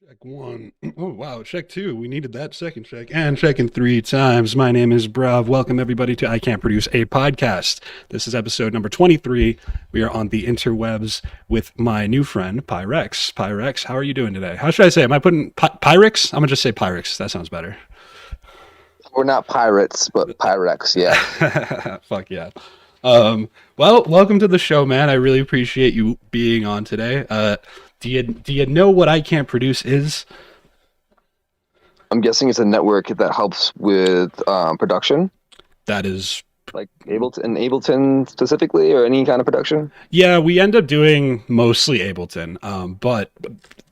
Check one. Oh, wow. Check two. We needed that second check. And checking three times. My name is braV. Welcome, everybody, to I Can't Produce a Podcast. This is episode number 23. We are on the interwebs with my new friend, Pyrex. Pyrex, how are you doing today? How should I say? Am I putting Pyrex? I'm going to just say Pyrex. That sounds better. We're not pirates, but Pyrex, yeah. Fuck yeah. Well, welcome to the show, man. I really appreciate you being on today. Do you know what I Can't Produce is? I'm guessing it's a network that helps with production, That is, like Ableton specifically, or any kind of production. yeah, we end up doing mostly Ableton, but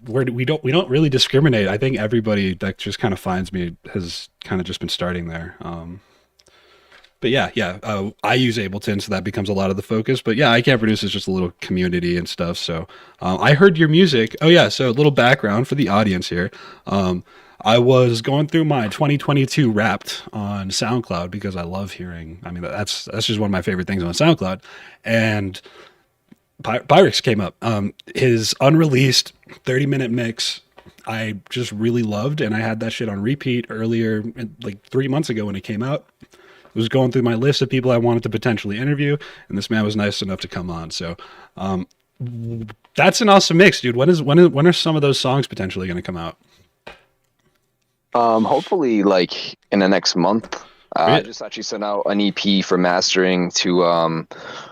we don't really discriminate. I think everybody that just kind of finds me has kind of just been starting there. But yeah, I use Ableton, so that becomes a lot of the focus. But yeah, I Can't Produce is just a little community and stuff. So I heard your music. Oh yeah, so a little background for the audience here. I was going through my 2022 Wrapped on SoundCloud because I love hearing. I mean, that's just one of my favorite things on SoundCloud, and Pyrex came up. His unreleased 30-minute mix. I just really loved, and I had that shit on repeat earlier, like 3 months ago when it came out. Was going through my list of people I wanted to potentially interview, and this man was nice enough to come on. So um, that's an awesome mix, dude. When are some of those songs potentially going to come out? Hopefully, like in the next month. I Really? just actually sent out an EP for mastering to one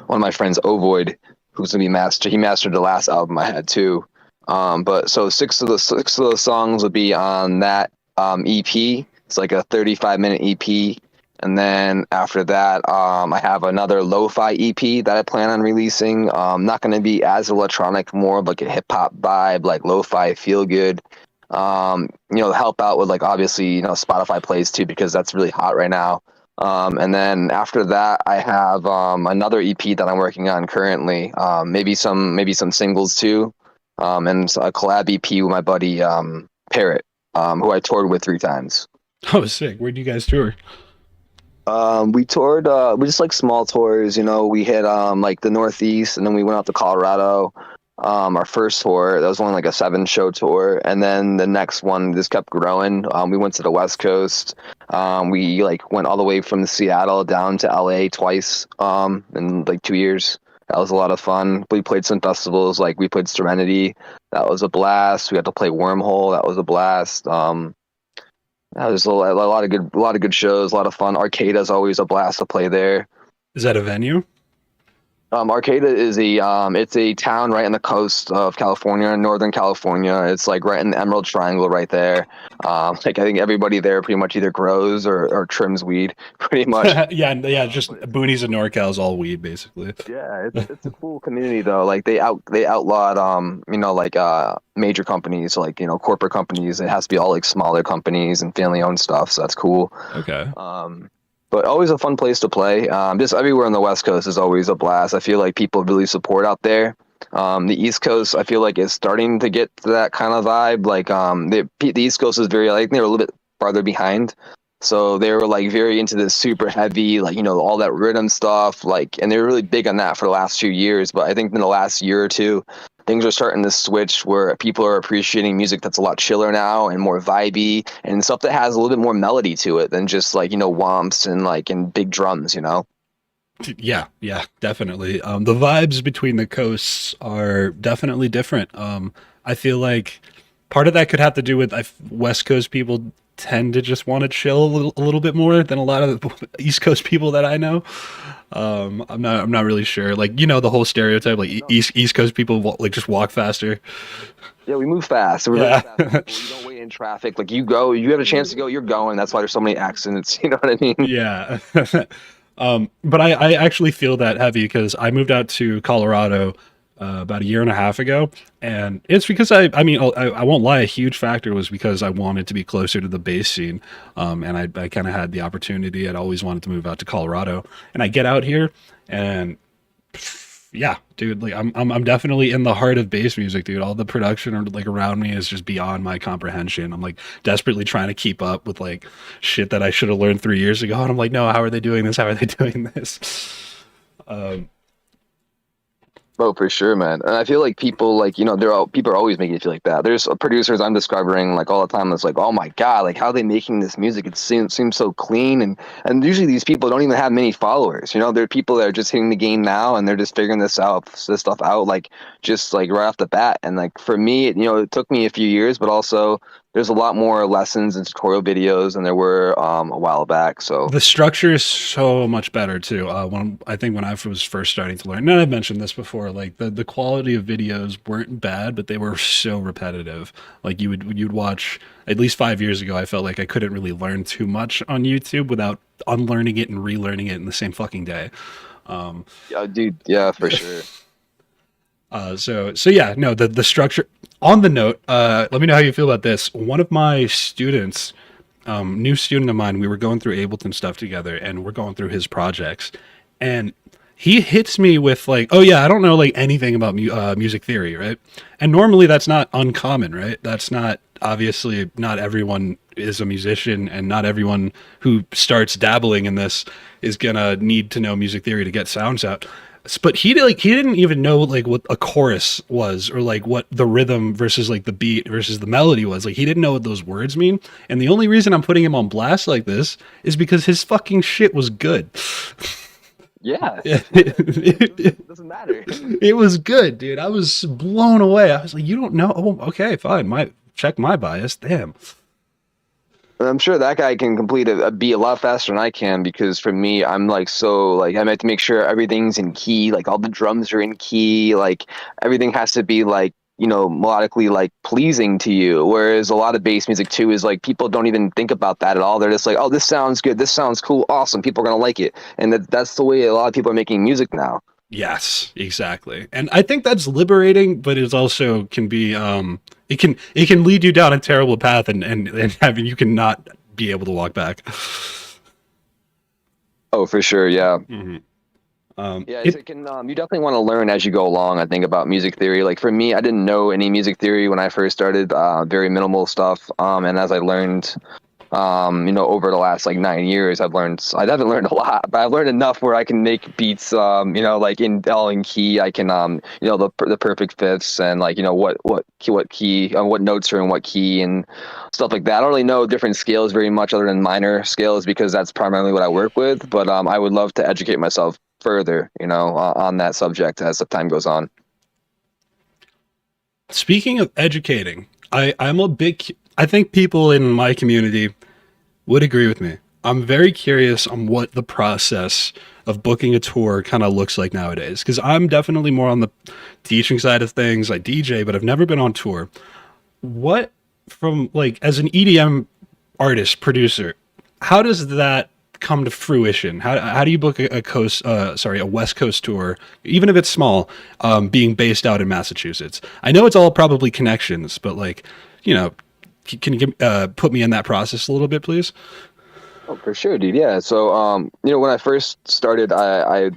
of my friends, Ovoid, who's gonna be master. He mastered the last album I had too. But so six of those songs will be on that EP. It's like a 35-minute EP. And then after that, I have another lo-fi EP that I plan on releasing. Not going to be as electronic, more of like a hip hop vibe, like lo-fi, feel good. Help out with like obviously Spotify plays too because that's really hot right now. And then after that, I have another EP that I'm working on currently. Maybe some singles too, and a collab EP with my buddy Parrot, who I toured with 3 times. Oh, sick. Where do you guys tour? We toured, we just like small tours, we hit like the Northeast, and then we went out to Colorado. Our first tour, that was only like a 7 show tour, and then the next one just kept growing. We went to the West Coast. We like went all the way from Seattle down to LA twice in like 2 years. That was a lot of fun. We played some festivals, like we played Serenity. That was a blast. We had to play Wormhole. That was a blast. Yeah, there's a lot of good shows, a lot of fun. Arcada is always a blast to play there. Is that a venue? Arcata is it's a town right on the coast of California, Northern California. It's like right in the Emerald Triangle right there. Like I think everybody there pretty much either grows or trims weed, pretty much. Yeah. Just boonies and NorCal's all weed, basically. Yeah, it's a cool community though. Like they outlawed like major companies, like corporate companies. It has to be all like smaller companies and family owned stuff. So that's cool. Okay. But always a fun place to play. Just everywhere on the West Coast is always a blast. I feel like people really support out there. The East Coast, I feel like, is starting to get to that kind of vibe. Like the East Coast is very, like, they're a little bit farther behind. So they were like very into this super heavy, like, all that rhythm stuff. Like, and they were really big on that for the last few years. But I think in the last year or two, things are starting to switch where people are appreciating music that's a lot chiller now and more vibey and stuff that has a little bit more melody to it than just like womps and big drums. Yeah, definitely. The vibes between the coasts are definitely different. I feel like part of that could have to do with West Coast people tend to just want to chill a little bit more than a lot of the East Coast people that I know. I'm not really sure. Like, the whole stereotype, like East Coast people like just walk faster. Yeah, we move fast. We're very Yeah. fast people. You don't wait in traffic. Like, you go, you have a chance to go, you're going. That's why there's so many accidents. You know what I mean? Yeah. But I actually feel that heavy because I moved out to Colorado about a year and a half ago, and it's because I mean, I won't lie, a huge factor was because I wanted to be closer to the bass scene, and I kind of had the opportunity. I'd always wanted to move out to Colorado, and I get out here, and yeah, dude, like I'm definitely in the heart of bass music, dude. All the production or like around me is just beyond my comprehension. I'm like desperately trying to keep up with like shit that I should have learned 3 years ago, and I'm like, no, how are they doing this? How are they doing this? Um, Oh, for sure, man. And I feel like people like, people are always making it feel like that. There's producers I'm discovering like all the time that's like, oh my God, like how are they making this music? It seems so clean, and usually these people don't even have many followers. They're people that are just hitting the game now and they're just figuring this stuff out like just like right off the bat. And like for me, it took me a few years, but also there's a lot more lessons and tutorial videos than there were a while back. So The structure is so much better too. When I was first starting to learn, and I've mentioned this before, like the quality of videos weren't bad, but they were so repetitive. Like you'd watch at least 5 years ago. I felt like I couldn't really learn too much on YouTube without unlearning it and relearning it in the same fucking day. yeah, dude, yeah, for sure. So yeah, no, the structure. On the note, let me know how you feel about this. One of my students, new student of mine, we were going through Ableton stuff together, and we're going through his projects, and he hits me with like, "Oh yeah, I don't know like anything about music theory, right?" And normally that's not uncommon, right? That's not obviously not everyone is a musician, and not everyone who starts dabbling in this is gonna need to know music theory to get sounds out. But he didn't even know like what a chorus was, or like what the rhythm versus like the beat versus the melody was. Like he didn't know what those words mean. And the only reason I'm putting him on blast like this is because his fucking shit was good. Yeah, it, it doesn't matter. it was good, dude. I was blown away. I was like, you don't know? Oh, okay, fine. My check my bias. Damn. And I'm sure that guy can complete a beat a lot faster than I can because for me, I'm like so like I have to make sure everything's in key, like all the drums are in key, like everything has to be like melodically like pleasing to you. Whereas a lot of bass music too is like people don't even think about that at all. They're just like, oh, this sounds good, this sounds cool, awesome, people are gonna like it, and that's the way a lot of people are making music now. Yes, exactly. And I think that's liberating, but it also can be it can lead you down a terrible path, and having you can not be able to walk back. Oh, for sure, yeah. Mhm. Yeah, It it can. You definitely want to learn as you go along. I think about music theory. Like for me, I didn't know any music theory when I first started. Very minimal stuff. And as I learned, over the last like 9 years, I've learned. I haven't learned a lot, but I've learned enough where I can make beats. Like in all in key. I can, the perfect fifths and like what key, what notes are in what key and stuff like that. I don't really know different scales very much other than minor scales because that's primarily what I work with. But I would love to educate myself further, on that subject as the time goes on. Speaking of educating, I'm a big. I think people in my community would agree with me. I'm very curious on what the process of booking a tour kind of looks like nowadays, because I'm definitely more on the teaching side of things. I DJ, but I've never been on tour. What from like as an EDM artist producer, how does that come to fruition? How do you book a coast a West Coast tour, even if it's small, being based out in Massachusetts? I know it's all probably connections, but like, you know, can you put me in that process a little bit, please? Oh, for sure, dude. Yeah. So, when I first started, I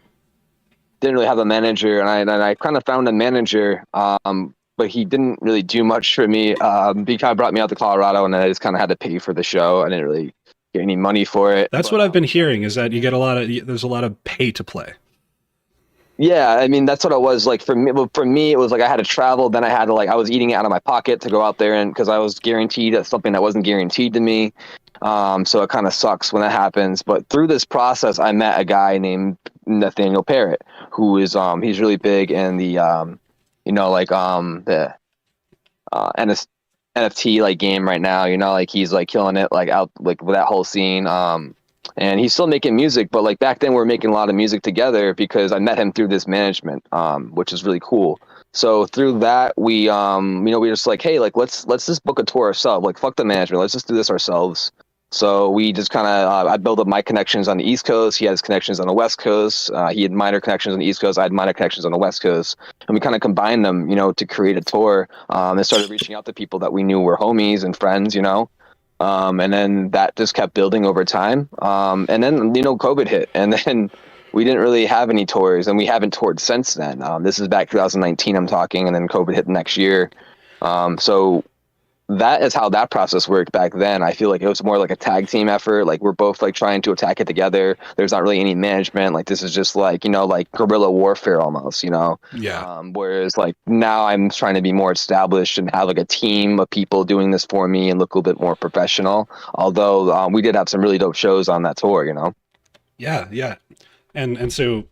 didn't really have a manager, and I kind of found a manager, but he didn't really do much for me. He kind of brought me out to Colorado, and then I just kind of had to pay for the show. I didn't really get any money for it. That's But what I've been hearing, is that you get a lot of there's a lot of pay to play. yeah, I mean that's what it was like for me. Well, for me, it was like I had to travel. Then I had to like I was eating it out of my pocket to go out there, and because I was guaranteed at something that wasn't guaranteed to me. So it kind of sucks when that happens. But through this process, I met a guy named Nathaniel Parrott, who is he's really big in the the NFT like game right now. Like he's like killing it like out like with that whole scene. And he's still making music, but like back then we were making a lot of music together because I met him through this management, which is really cool. So through that, we were just like, hey, like let's just book a tour ourselves. Like fuck the management, let's just do this ourselves. So we just kind of I built up my connections on the East Coast. He has connections on the West Coast. He had minor connections on the East Coast. I had minor connections on the West Coast, and we kind of combined them, to create a tour. And started reaching out to people that we knew were homies and friends, and then that just kept building over time. And then, COVID hit, and then we didn't really have any tours, and we haven't toured since then. This is back 2019, I'm talking, and then COVID hit the next year. So that is how that process worked back then. I feel like it was more like a tag team effort. Like we're both like trying to attack it together. There's not really any management. Like this is just like, like guerrilla warfare almost. Yeah. Whereas like now I'm trying to be more established and have like a team of people doing this for me and look a little bit more professional. Although we did have some really dope shows on that tour. Yeah, yeah. And so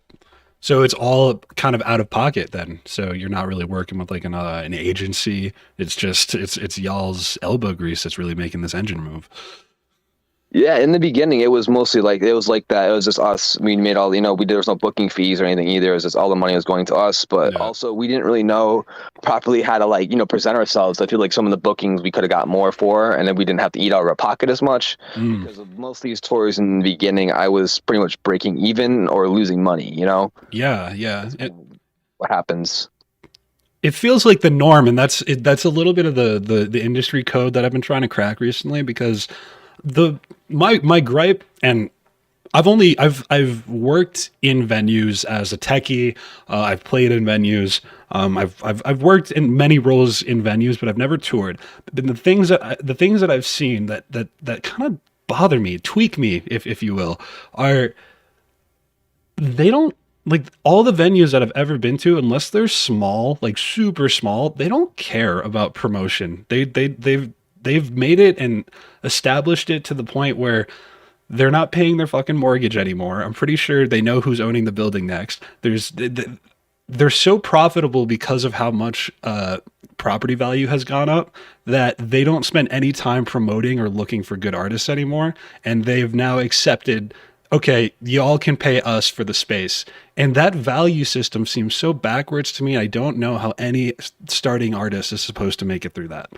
it's all kind of out of pocket then. So you're not really working with like an agency. It's just it's y'all's elbow grease that's really making this engine move. Yeah, in the beginning, it was mostly like it was like that. It was just us. We made all, there was no booking fees or anything either. It was just all the money was going to us. But Yeah. also, we didn't really know properly how to like present ourselves. I feel like some of the bookings we could have got more for, and then we didn't have to eat out of our pocket as much Mm. because of most of these tours in the beginning. I was pretty much breaking even or losing money. Yeah, yeah. What happens? It feels like the norm, and that's a little bit of the industry code that I've been trying to crack recently because the my gripe, and I've worked in venues as a techie. I've played in venues. I've worked in many roles in venues, but I've never toured. But the things that I've seen that kind of bother me, tweak me, if you will, are they don't like all the venues that I've ever been to, unless they're small, like super small, they don't care about promotion. They've made it and established it to the point where they're not paying their fucking mortgage anymore. I'm pretty sure they know who's owning the building next. They're so profitable because of how much property value has gone up that they don't spend any time promoting or looking for good artists anymore. And they've now accepted, okay, y'all can pay us for the space. And that value system seems so backwards to me. I don't know how any starting artist is supposed to make it through that.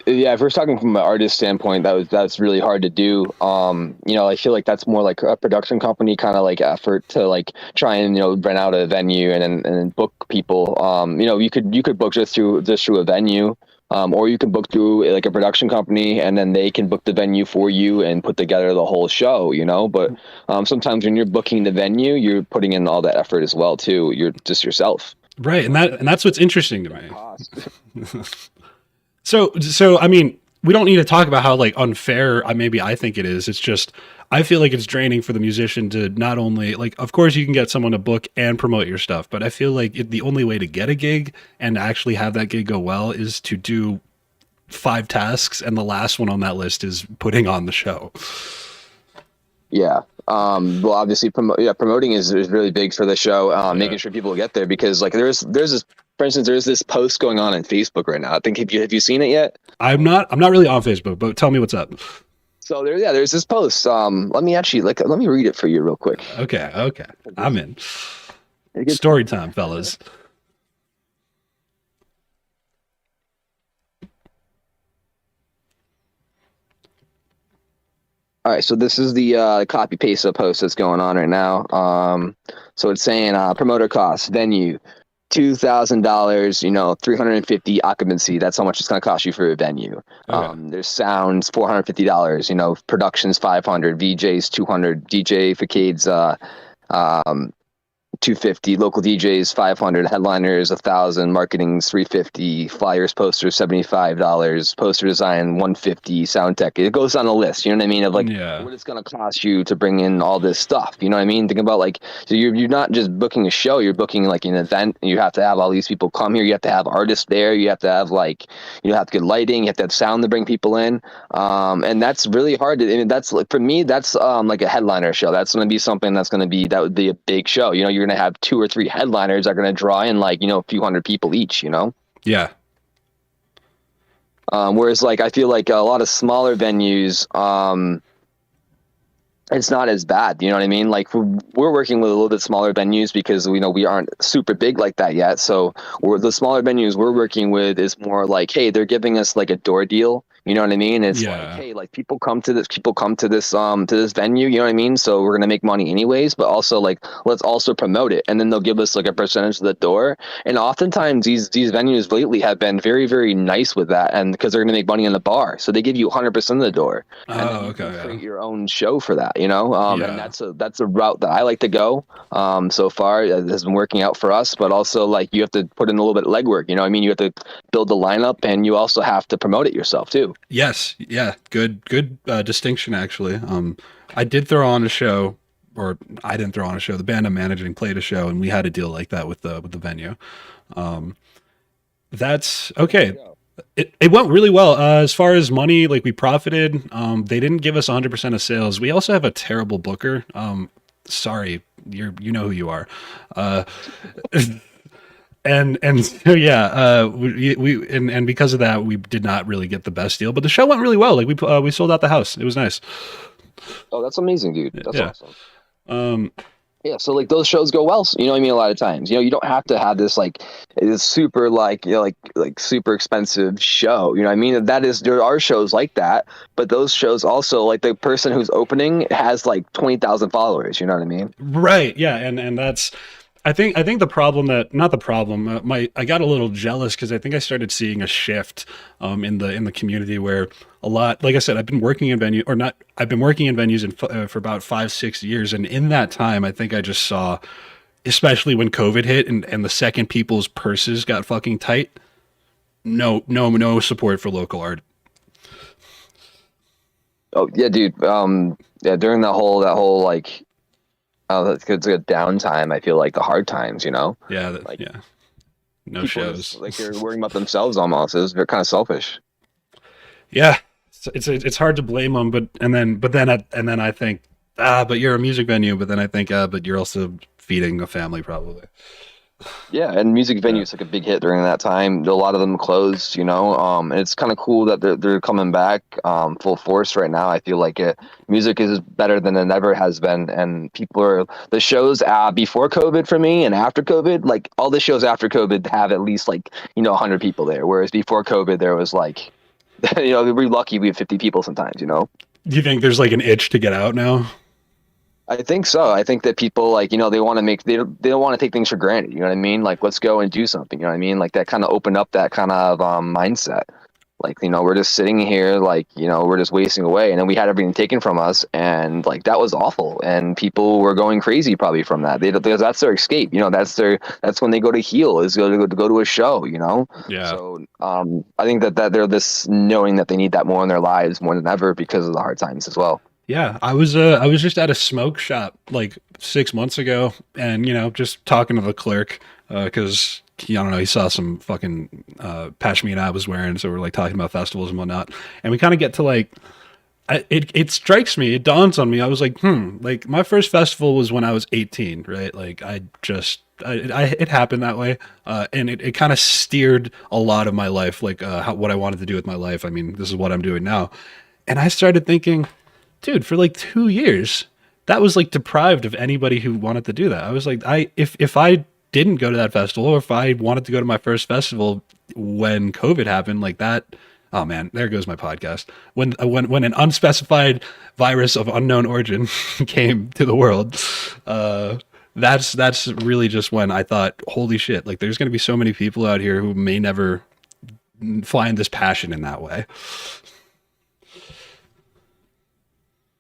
Yeah, if we're talking from an artist standpoint, that's really hard to do. I feel like that's more like a production company kind of like effort to like try and rent out a venue and then book people. You could book just through a venue, or you can book through like a production company, and then they can book the venue for you and put together the whole show. But sometimes when you're booking the venue, you're putting in all that effort as well too. You're just yourself. Right, and that's what's interesting to me. Cost. So I mean, we don't need to talk about how like unfair maybe I think it is. It's just I feel like it's draining for the musician to not only like, of course you can get someone to book and promote your stuff, but I feel like the only way to get a gig and actually have that gig go well is to do 5 tasks, and the last one on that list is putting on the show. Yeah. Well, obviously, promoting is really big for the show. Making sure people get there because, like, there's this. For instance, there's this post going on Facebook right now. I think have you seen it yet? I'm not really on Facebook, but tell me what's up. So there's this post. Let me read it for you real quick. Okay, I'm in. Story time, fellas. All right, so this is the copy paste of post that's going on right now. So it's saying promoter costs, venue, $2,000, 350 occupancy. That's how much it's going to cost you for a venue. Okay. There's sounds, $450, productions, 500, VJs, 200, DJ facades, 250, local DJs 500, headliners 1,000, marketing's 350, flyers, posters $75, poster design 150, sound tech. It goes on a list. You know what I mean? Of like what it's gonna cost you to bring in all this stuff. You know what I mean? Think about like, so you're not just booking a show. You're booking like an event. You have to have all these people come here. You have to have artists there. You have to have like have to get lighting. You have to have sound to bring people in. And that's really hard to. I mean, that's like for me. That's like a headliner show. That's gonna be something that would be a big show. You're gonna have 2 or 3 headliners that are going to draw in like a few hundred people each. Yeah. Whereas like I feel like a lot of smaller venues, it's not as bad. You know what I mean? Like we're working with a little bit smaller venues because we aren't super big like that yet. So the smaller venues we're working with is more like, hey, they're giving us like a door deal. You know what I mean? It's like, Yeah. hey, like people come to this venue, you know what I mean? So we're gonna make money anyways, but also like let's also promote it. And then they'll give us like a percentage of the door. And oftentimes these venues lately have been very, very nice with that, and because they're gonna make money in the bar. So they give you 100% of the door. And then Oh, you can okay. Yeah. create your own show for that, you know? And Yeah. that's a route that I like to go. So far it has been working out for us, but also like you have to put in a little bit of legwork, you know what I mean? You have to build the lineup, and you also have to promote it yourself too. Yes. Yeah. Good distinction actually. I did throw on a show, or I didn't throw on a show. The band I'm managing played a show, and we had a deal like that with the venue. Um, that's There you okay. go. It went really well. As far as money, like we profited. They didn't give us 100% of sales. We also have a terrible booker. Sorry, you know who you are. Uh, and so yeah, and because of that, we did not really get the best deal. But the show went really well. Like we sold out the house. It was nice. Oh, that's amazing, dude. That's Yeah. awesome. Um, Yeah, so like those shows go well, you know what I mean, a lot of times. You know, you don't have to have this like this super like you know like super expensive show. You know what I mean? That is there are shows like that, but those shows also like the person who's opening has like 20,000 followers, you know what I mean? right. Yeah. And that's I think the problem that not the problem my I got a little jealous because I think I started seeing a shift in the community where a lot like I said I've been working in venue or not I've been working in venues for about 5-6 years, and in that time I think I just saw, especially when COVID hit and the second people's purses got fucking tight, no support for local art. Oh, yeah, dude. Yeah, during that whole like it's a downtime, I feel like the hard times, you know? Yeah, Like yeah, no people just shows. like they're worrying about themselves almost. They're kind of selfish. Yeah, it's hard to blame them, but then I think but you're a music venue, but then I think but you're also feeding a family probably. Yeah, and music Yeah. venues took a big hit during that time. A lot of them closed, you know. And it's kind of cool that they're coming back full force right now. I feel like music is better than it ever has been, and people are the shows before COVID for me and after COVID. Like all the shows after COVID have at least like 100 people there, whereas before COVID there was like we're lucky we have 50 people sometimes. You know. Do you think there's like an itch to get out now? I think so. I think that people like, they want to they don't want to take things for granted. You know what I mean? Like, let's go and do something. You know what I mean? Like that kind of opened up that kind of mindset. Like, we're just sitting here, like, we're just wasting away. And then we had everything taken from us. And like, that was awful. And people were going crazy probably from that. Because that's their escape. That's when they go to heal is go to a show, Yeah. So I think that they're this knowing that they need that more in their lives more than ever because of the hard times as well. Yeah, I was just at a smoke shop like 6 months ago, and just talking to the clerk because I don't know, he saw some fucking pashmina I was wearing, so we're like talking about festivals and whatnot, and we kind of get to like it strikes me, it dawns on me, I was like, like my first festival was when I was 18, right? Like it happened that way, and it kind of steered a lot of my life, like what I wanted to do with my life. I mean, this is what I'm doing now, and I started thinking, dude, for like 2 years, that was like deprived of anybody who wanted to do that. I was like, if I didn't go to that festival, or if I wanted to go to my first festival when COVID happened, like that, oh man, there goes my podcast. When an unspecified virus of unknown origin came to the world, that's really just when I thought, holy shit, like there's going to be so many people out here who may never find this passion in that way.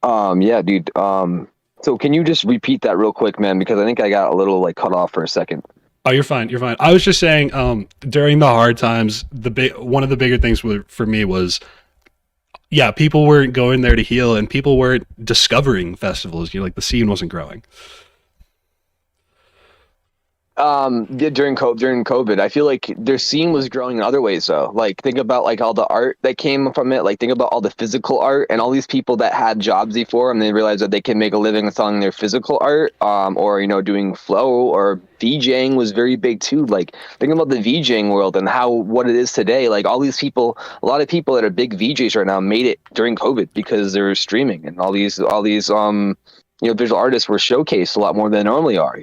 Yeah, dude. So can you just repeat that real quick, man? Because I think I got a little like cut off for a second. Oh, you're fine. You're fine. I was just saying, during the hard times, one of the bigger things for me was, yeah, people weren't going there to heal, and people weren't discovering festivals. Like the scene wasn't growing. Yeah, during COVID, I feel like their scene was growing in other ways though. Like think about like all the art that came from it. Like think about all the physical art and all these people that had jobs before and they realized that they can make a living selling their physical art, or doing flow or VJing was very big too. Like think about the VJing world and what it is today. Like all these people, a lot of people that are big VJs right now made it during COVID because they're streaming and all these visual artists were showcased a lot more than they normally are.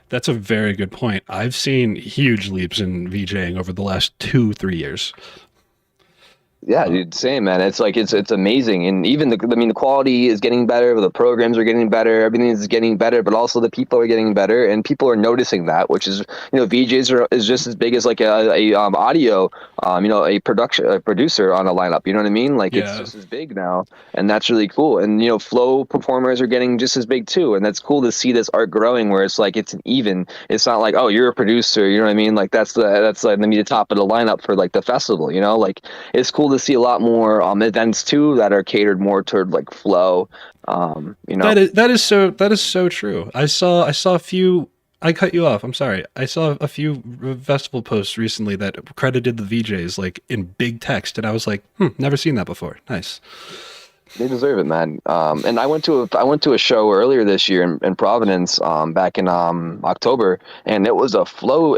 That's a very good point. I've seen huge leaps in VJing over the last 2-3 years. Yeah, Uh, dude, same man. It's like it's amazing, and even I mean, the quality is getting better. The programs are getting better. Everything is getting better, but also the people are getting better, and people are noticing that. Which is, VJs is just as big as like a audio, a producer on a lineup. You know what I mean? Like it's yeah, just as big now, and that's really cool. And flow performers are getting just as big too, and that's cool to see this art growing. Where it's like it's an even. It's not like, oh, you're a producer. You know what I mean? Like that's like maybe the top of the lineup for like the festival. Like it's cool to see a lot more events too that are catered more toward like flow. You know. that is so true. I saw a few. I cut you off. I'm sorry. I saw a few festival posts recently that credited the VJs like in big text, and I was like, never seen that before. Nice. They deserve it, man. And I went to a show earlier this year in Providence, back in October, and it was a flow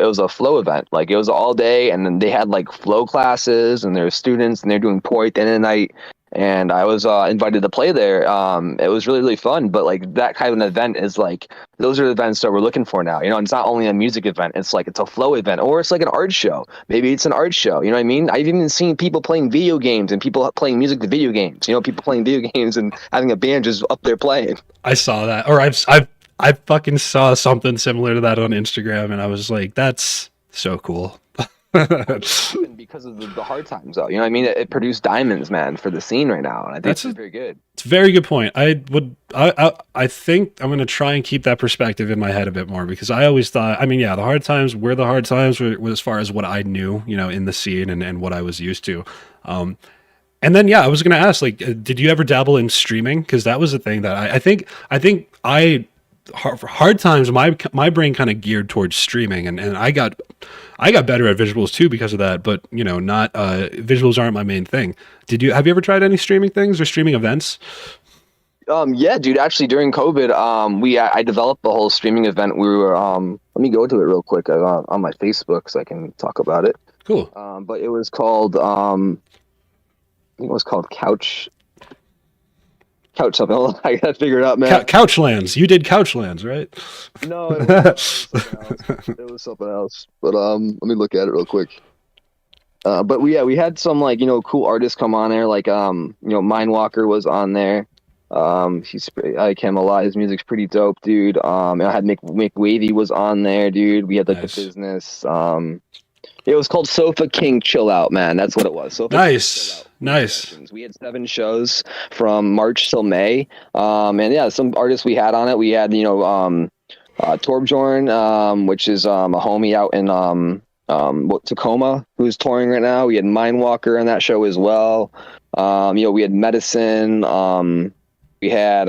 event. Like it was all day, and then they had like flow classes, and there were students, and they're doing poi at the end of the night. And I was invited to play there. It was really really fun. But like that kind of an event is like those are the events that we're looking for now. It's not only a music event; it's a flow event, or it's like an art show. Maybe it's an art show. You know what I mean? I've even seen people playing video games and people playing music to video games. People playing video games and having a band just up there playing. I saw that, or I fucking saw something similar to that on Instagram, and I was like, that's so cool. Happened because of the hard times, though. You know what I mean? It produced diamonds, man, for the scene right now, and I think That's it's a very good. It's a very good point. I think I'm going to try and keep that perspective in my head a bit more because I always thought, I mean, yeah, the hard times were the hard times were as far as what I knew, in the scene and what I was used to. Um, and then, yeah, I was going to ask, like, did you ever dabble in streaming? Because that was a thing that for hard times, my brain kind of geared towards streaming, and I got better at visuals too because of that. But not visuals aren't my main thing. Have you ever tried any streaming things or streaming events? Yeah, dude. Actually, during COVID, I developed a whole streaming event. We were let me go to it real quick on my Facebook so I can talk about it. Cool. But it was called I think it was called Couch something. Hold on, I gotta figure it out, man. Couchlands. You did Couchlands, right? No, it was something else. It was something else. But let me look at it real quick. But we had some like cool artists come on there. Like Mindwalker was on there. I can't lie, his music's pretty dope, dude. I had McWavy was on there, dude. We had like Nice. the business. It was called Sofa King Chill Out, man. That's what it was. Sofa King Chill Nice. Out. Nice. We had 7 shows from March till May. And yeah, some artists we had on it. We had Torbjorn, which is a homie out in Tacoma, who's touring right now. We had Mindwalker on that show as well. We had Medicine. We had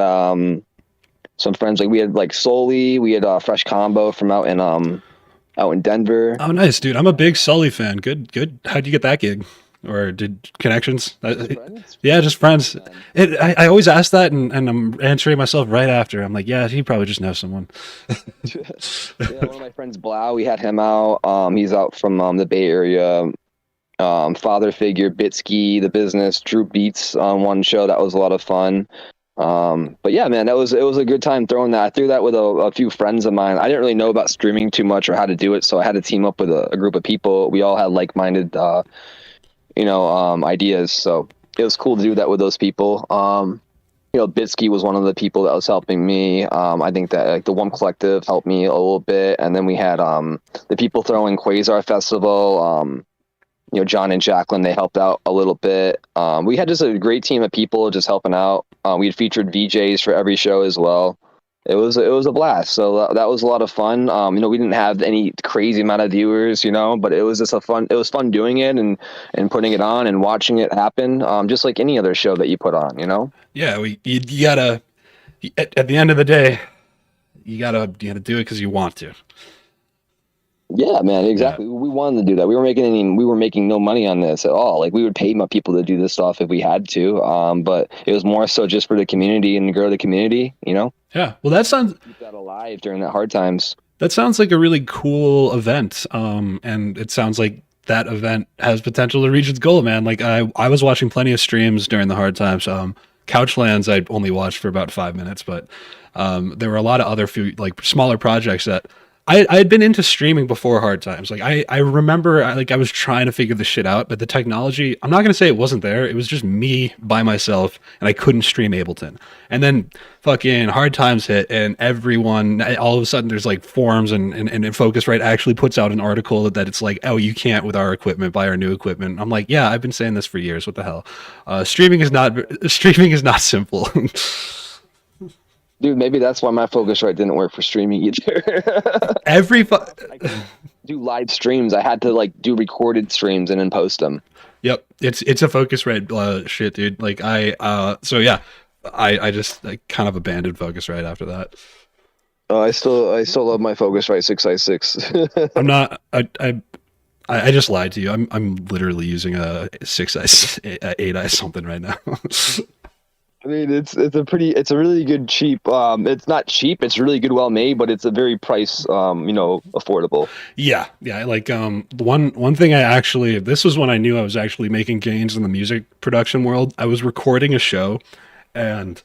some friends we had like Soli. We had Fresh Combo from out in Denver. Oh, nice, dude. I'm a big Sully fan. Good, good. How'd you get that gig? Or did connections? Friends? Yeah, just friends. Man. I always ask that, and I'm answering myself right after. I'm like, yeah, he probably just knows someone. Yeah, one of my friends, Blau, we had him out. He's out from the Bay Area. Father Figure, Bitsky, The Business, Drew Beats on one show. That was a lot of fun. But yeah, man, it was a good time throwing that. I threw that with a few friends of mine. I didn't really know about streaming too much or how to do it, so I had to team up with a group of people. We all had like-minded, ideas. So it was cool to do that with those people. Bitsky was one of the people that was helping me. I think that like the One Collective helped me a little bit, and then we had the people throwing Quasar Festival. John and Jacqueline, they helped out a little bit. We had just a great team of people just helping out. We had featured VJs for every show as well. It was a blast. So that was a lot of fun. We didn't have any crazy amount of viewers, but it was just it was fun doing it and putting it on and watching it happen. Just like any other show that you put on. Yeah, you gotta at the end of the day, you gotta do it because you want to. Yeah, man, Yeah. exactly. We wanted to do that. We were making no money on this at all. Like we would pay my people to do this stuff if we had to. But it was more so just for the community and to grow the community. Yeah. Well, that sounds Keep that alive during the hard times. that sounds like a really cool event. And it sounds like that event has potential to reach its goal, man. Like I was watching plenty of streams during the hard times. Couchlands I only watched for about 5 minutes, but there were a lot of other few like smaller projects that I had been into streaming before Hard Times. Like I remember I was trying to figure this shit out, but the technology, I'm not going to say it wasn't there. It was just me by myself and I couldn't stream Ableton. And then fucking Hard Times hit and everyone all of a sudden there's like forums and Focusrite actually puts out an article that it's like, "Oh, you can't with our equipment, buy our new equipment." I'm like, "Yeah, I've been saying this for years. What the hell?" Streaming is not simple. Dude, maybe that's why my Focusrite didn't work for streaming either. Every fu- I couldn't do live streams. I had to like do recorded streams and then post them. Yep, it's a Focusrite shit, dude. Like so yeah, I just like kind of abandoned Focusrite after that. I still love my Focusrite 6i6. I'm not. I just lied to you. I'm literally using a 8i something right now. I mean, it's a really good cheap. It's not cheap. It's really good, well made, but it's a very price, affordable. Yeah, yeah. Like one thing this was when I knew I was actually making gains in the music production world. I was recording a show, and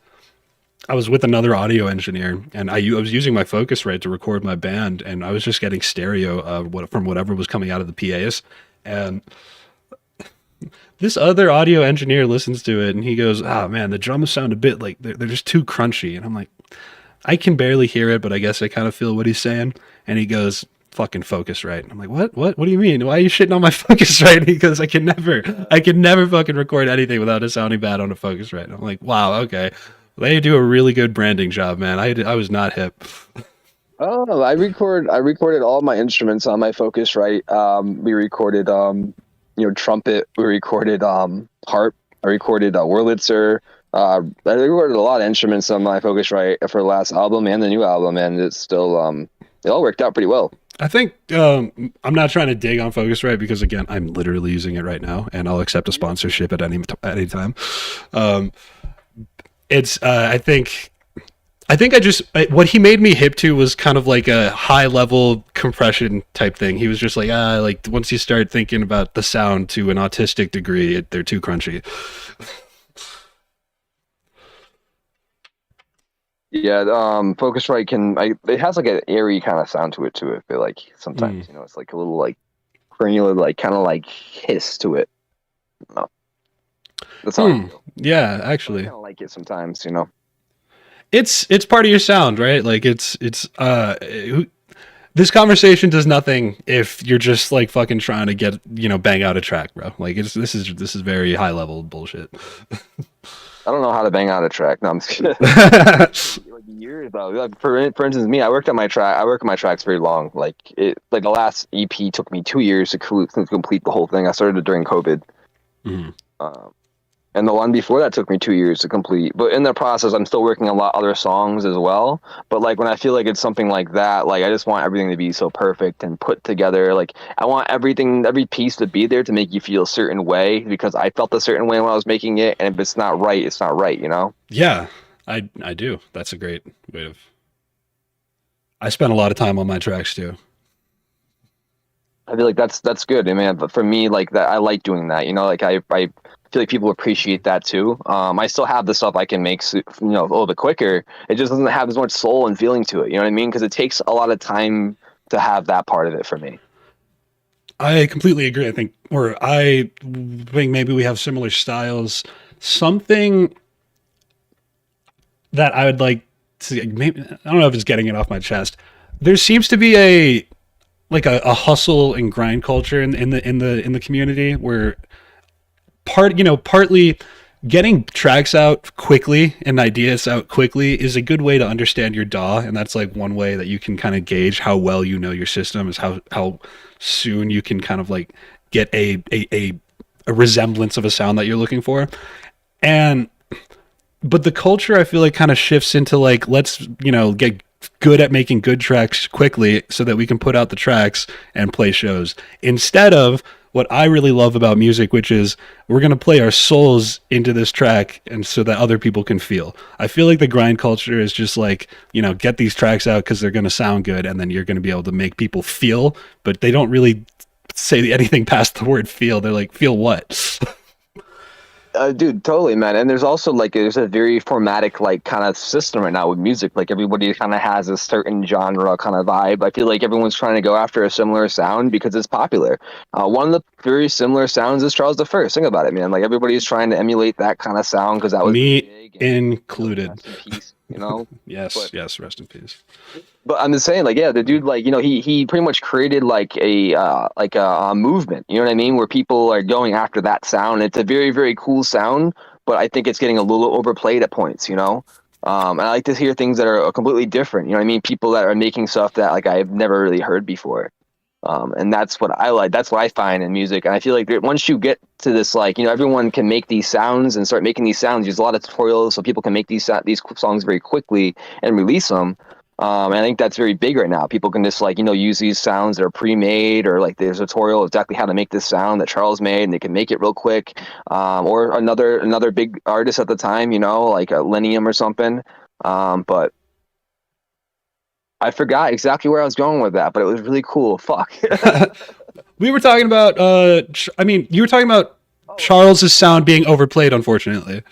I was with another audio engineer, and I was using my Focusrite to record my band, and I was just getting stereo from whatever was coming out of the PAs, and this other audio engineer listens to it, and he goes, "Oh man, the drums sound a bit like they're just too crunchy." And I'm like, "I can barely hear it, but I guess I kind of feel what he's saying." And he goes, "Fucking Focusrite." I'm like, What do you mean? Why are you shitting on my Focusrite?" He goes, I can never fucking record anything without it sounding bad on a Focusrite." I'm like, "Wow, okay." They do a really good branding job, man. I was not hip. Oh, I recorded all my instruments on my Focusrite. We recorded trumpet. We recorded harp. I recorded Wurlitzer. I recorded a lot of instruments on my Focusrite for the last album and the new album, and it's still it all worked out pretty well. I think I'm not trying to dig on Focusrite because again, I'm literally using it right now, and I'll accept a sponsorship at any time. It's I think what he made me hip to was kind of like a high level compression type thing. He was just like, like once you start thinking about the sound to an autistic degree, they're too crunchy. Yeah, Focusrite it has like an airy kind of sound to it too. I feel like sometimes it's like a little like granular, like kind of like hiss to it. No, that's how I feel. Yeah, I actually, kind of like it sometimes. it's part of your sound, right? Like this conversation does nothing if you're just like fucking trying to get bang out a track, bro. Like this is very high level bullshit. I don't know how to bang out a track. No, I'm just kidding. Like years though. Like for instance, me, I work on my tracks very long. Like the last EP took me 2 years to complete the whole thing. I started it during COVID. Mm-hmm. And the one before that took me 2 years to complete. But in the process, I'm still working on a lot of other songs as well. But like when I feel like it's something like that, like I just want everything to be so perfect and put together. Like I want every piece to be there to make you feel a certain way because I felt a certain way when I was making it. And if it's not right, it's not right, Yeah, I do. That's a great way of. I spend a lot of time on my tracks too. I feel like that's good, man. But for me, like that, I like doing that. Like I feel like people appreciate that too. I still have the stuff I can make, a little bit quicker. It just doesn't have as much soul and feeling to it. You know what I mean? Because it takes a lot of time to have that part of it for me. I completely agree. I think maybe we have similar styles. Something that I would like to maybe I don't know if it's getting it off my chest. There seems to be a hustle and grind culture in the community where partly getting tracks out quickly and ideas out quickly is a good way to understand your DAW, and that's like one way that you can kind of gauge how well you know your system is how soon you can kind of like get a resemblance of a sound that you're looking for. But the culture I feel like kind of shifts into like let's get good at making good tracks quickly so that we can put out the tracks and play shows instead of what I really love about music, which is we're going to play our souls into this track and so that other people can feel. I feel like the grind culture is just like, get these tracks out because they're going to sound good and then you're going to be able to make people feel, but they don't really say anything past the word feel. They're like, feel what? Dude, totally, man. And there's also like there's a very formatic like kind of system right now with music. Like everybody kind of has a certain genre kind of vibe. I feel like everyone's trying to go after a similar sound because it's popular. One of the very similar sounds is Charles the First. Think about it, man. Like everybody's trying to emulate that kind of sound because that was very Me big and included. rest in peace, you know. Yes, But yes, rest in peace. I'm just saying, like, yeah, the dude, like, he pretty much created like a movement. You know what I mean? Where people are going after that sound. It's a very, very cool sound, but I think it's getting a little overplayed at points. And I like to hear things that are completely different. You know what I mean? People that are making stuff that like I've never really heard before. And that's what I like. That's what I find in music. And I feel like once you get to this, like, everyone can make these sounds and start making these sounds. There's a lot of tutorials so people can make these songs very quickly and release them. And I think that's very big right now. People can just like, use these sounds that are pre-made or like there's a tutorial exactly how to make this sound that Charles made and they can make it real quick. Or another big artist at the time, like a Linium or something. But I forgot exactly where I was going with that, but it was really cool. Fuck. We were talking about. I mean, you were talking about Oh, Charles's sound being overplayed. Unfortunately,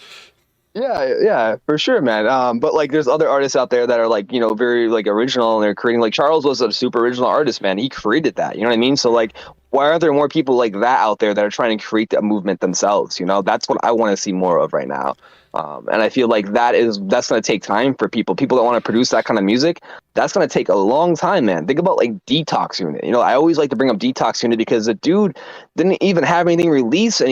yeah, for sure, man. But like, there's other artists out there that are like, very like original, and they're creating. Like Charles was a super original artist, man. He created that. You know what I mean? So like, why are there more people like that out there that are trying to create that movement themselves? That's what I want to see more of right now. And I feel like that's going to take time for people. People that want to produce that kind of music, that's going to take a long time, man. Think about like Detox Unit. I always like to bring up Detox Unit because the dude didn't even have anything released, and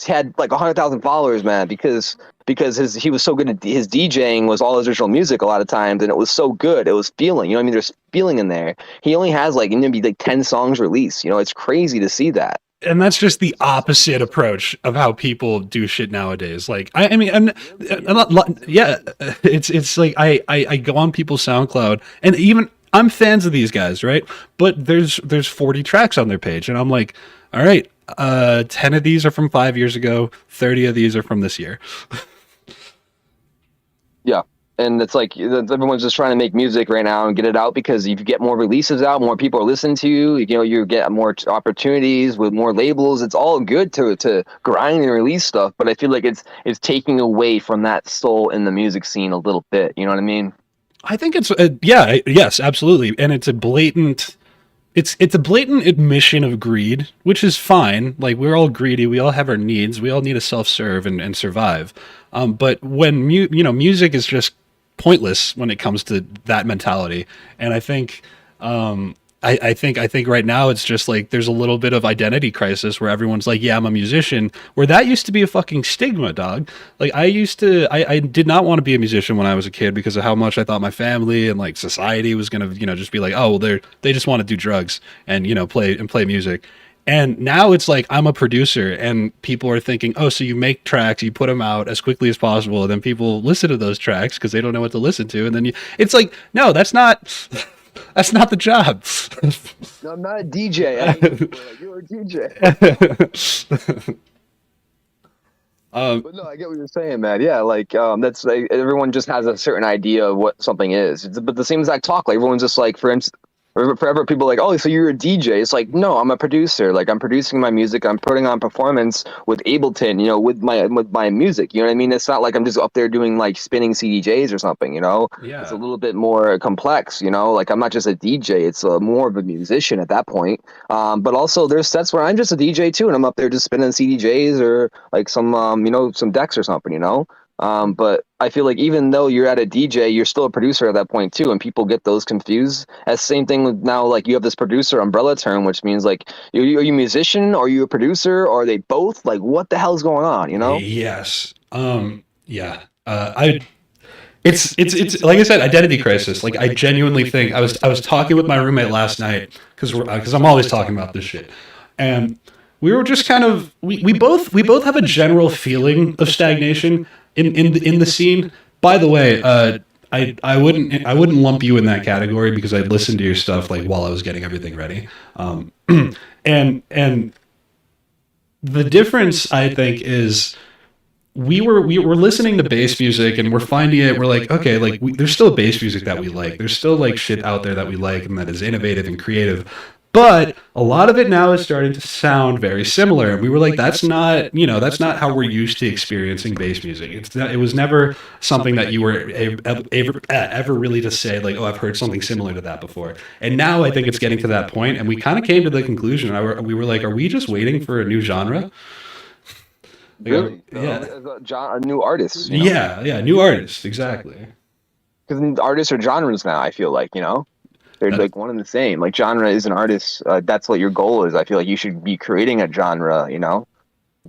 had like 100,000 followers, man. Because he was so good at his DJing was all his original music a lot of times, and it was so good. It was feeling. You know what I mean? There's feeling in there. He only has like maybe like 10 songs released. It's crazy to see that. and that's just the opposite approach of how people do shit nowadays. Like, I mean, I'm not. Yeah, it's like I go on people's SoundCloud, and even I'm fans of these guys, right? But there's 40 tracks on their page, and I'm like, all right, 10 of these are from 5 years ago, 30 of these are from this year. Yeah. And it's like everyone's just trying to make music right now and get it out because if you get more releases out, more people are listening to you. You get more opportunities with more labels. It's all good to grind and release stuff, but I feel like it's taking away from that soul in the music scene a little bit. You know what I mean? I think it's yeah, yes, absolutely, and it's a blatant admission of greed, which is fine. Like we're all greedy, we all have our needs, we all need to self-serve and survive. But when music is just pointless when it comes to that mentality, and I think I think right now it's just like there's a little bit of identity crisis where everyone's like, yeah, I'm a musician, where that used to be a fucking stigma, dog. Like I did not want to be a musician when I was a kid because of how much I thought my family and like society was gonna, just be like, oh, well, they just want to do drugs and play music. And now it's like I'm a producer, and people are thinking, oh, so you make tracks, you put them out as quickly as possible, and then people listen to those tracks because they don't know what to listen to, and then it's like, no, that's not. That's not the job. No, I'm not a DJ. I mean, like, you're a DJ. But no, I get what you're saying, man. Yeah, like that's like everyone just has a certain idea of what something is. But the same as I talk, like everyone's just like, for instance, forever people are like, oh, so you're a DJ? It's like, no, I'm a producer. Like I'm producing my music. I'm putting on performance with Ableton, with my music. You know what I mean? It's not like I'm just up there doing like spinning CDJs or something. It's a Yeah. little bit more complex. Like I'm not just a DJ. It's more of a musician at that point. But also there's sets where I'm just a DJ too, and I'm up there just spinning CDJs or like some decks or something. But I feel like even though you're at a DJ, you're still a producer at that point too, and people get those confused. As same thing with now, like you have this producer umbrella term, which means like, are you a musician? Are you a producer? Or are they both? Like, what the hell's going on? Yes. Yeah. I. It's like I said, identity crisis. Like I genuinely think I was talking with my roommate last night because I'm always talking about this shit, and we were just kind of we both have a general feeling of stagnation in the scene. By the way, I wouldn't lump you in that category because I listened to your stuff like while I was getting everything ready, and the difference I think is we were listening to bass music and we're finding it. We're like, okay, there's still bass music that we like. There's still like shit out there that we like and that is innovative and creative. But a lot of it now is starting to sound very similar. And we were like, that's not, that's not how we're used to experiencing bass music. It was never something that you were ever really to say, like, oh, I've heard something similar to that before. And now I think it's getting to that point, and we kind of came to the conclusion, we were like, are we just waiting for a new genre? Really, Yeah. a new artist, Yeah, new artists, exactly. because artists are genres now. I feel like they're That, like one and the same. Like genre is an artist. That's what your goal is. I feel like you should be creating a genre.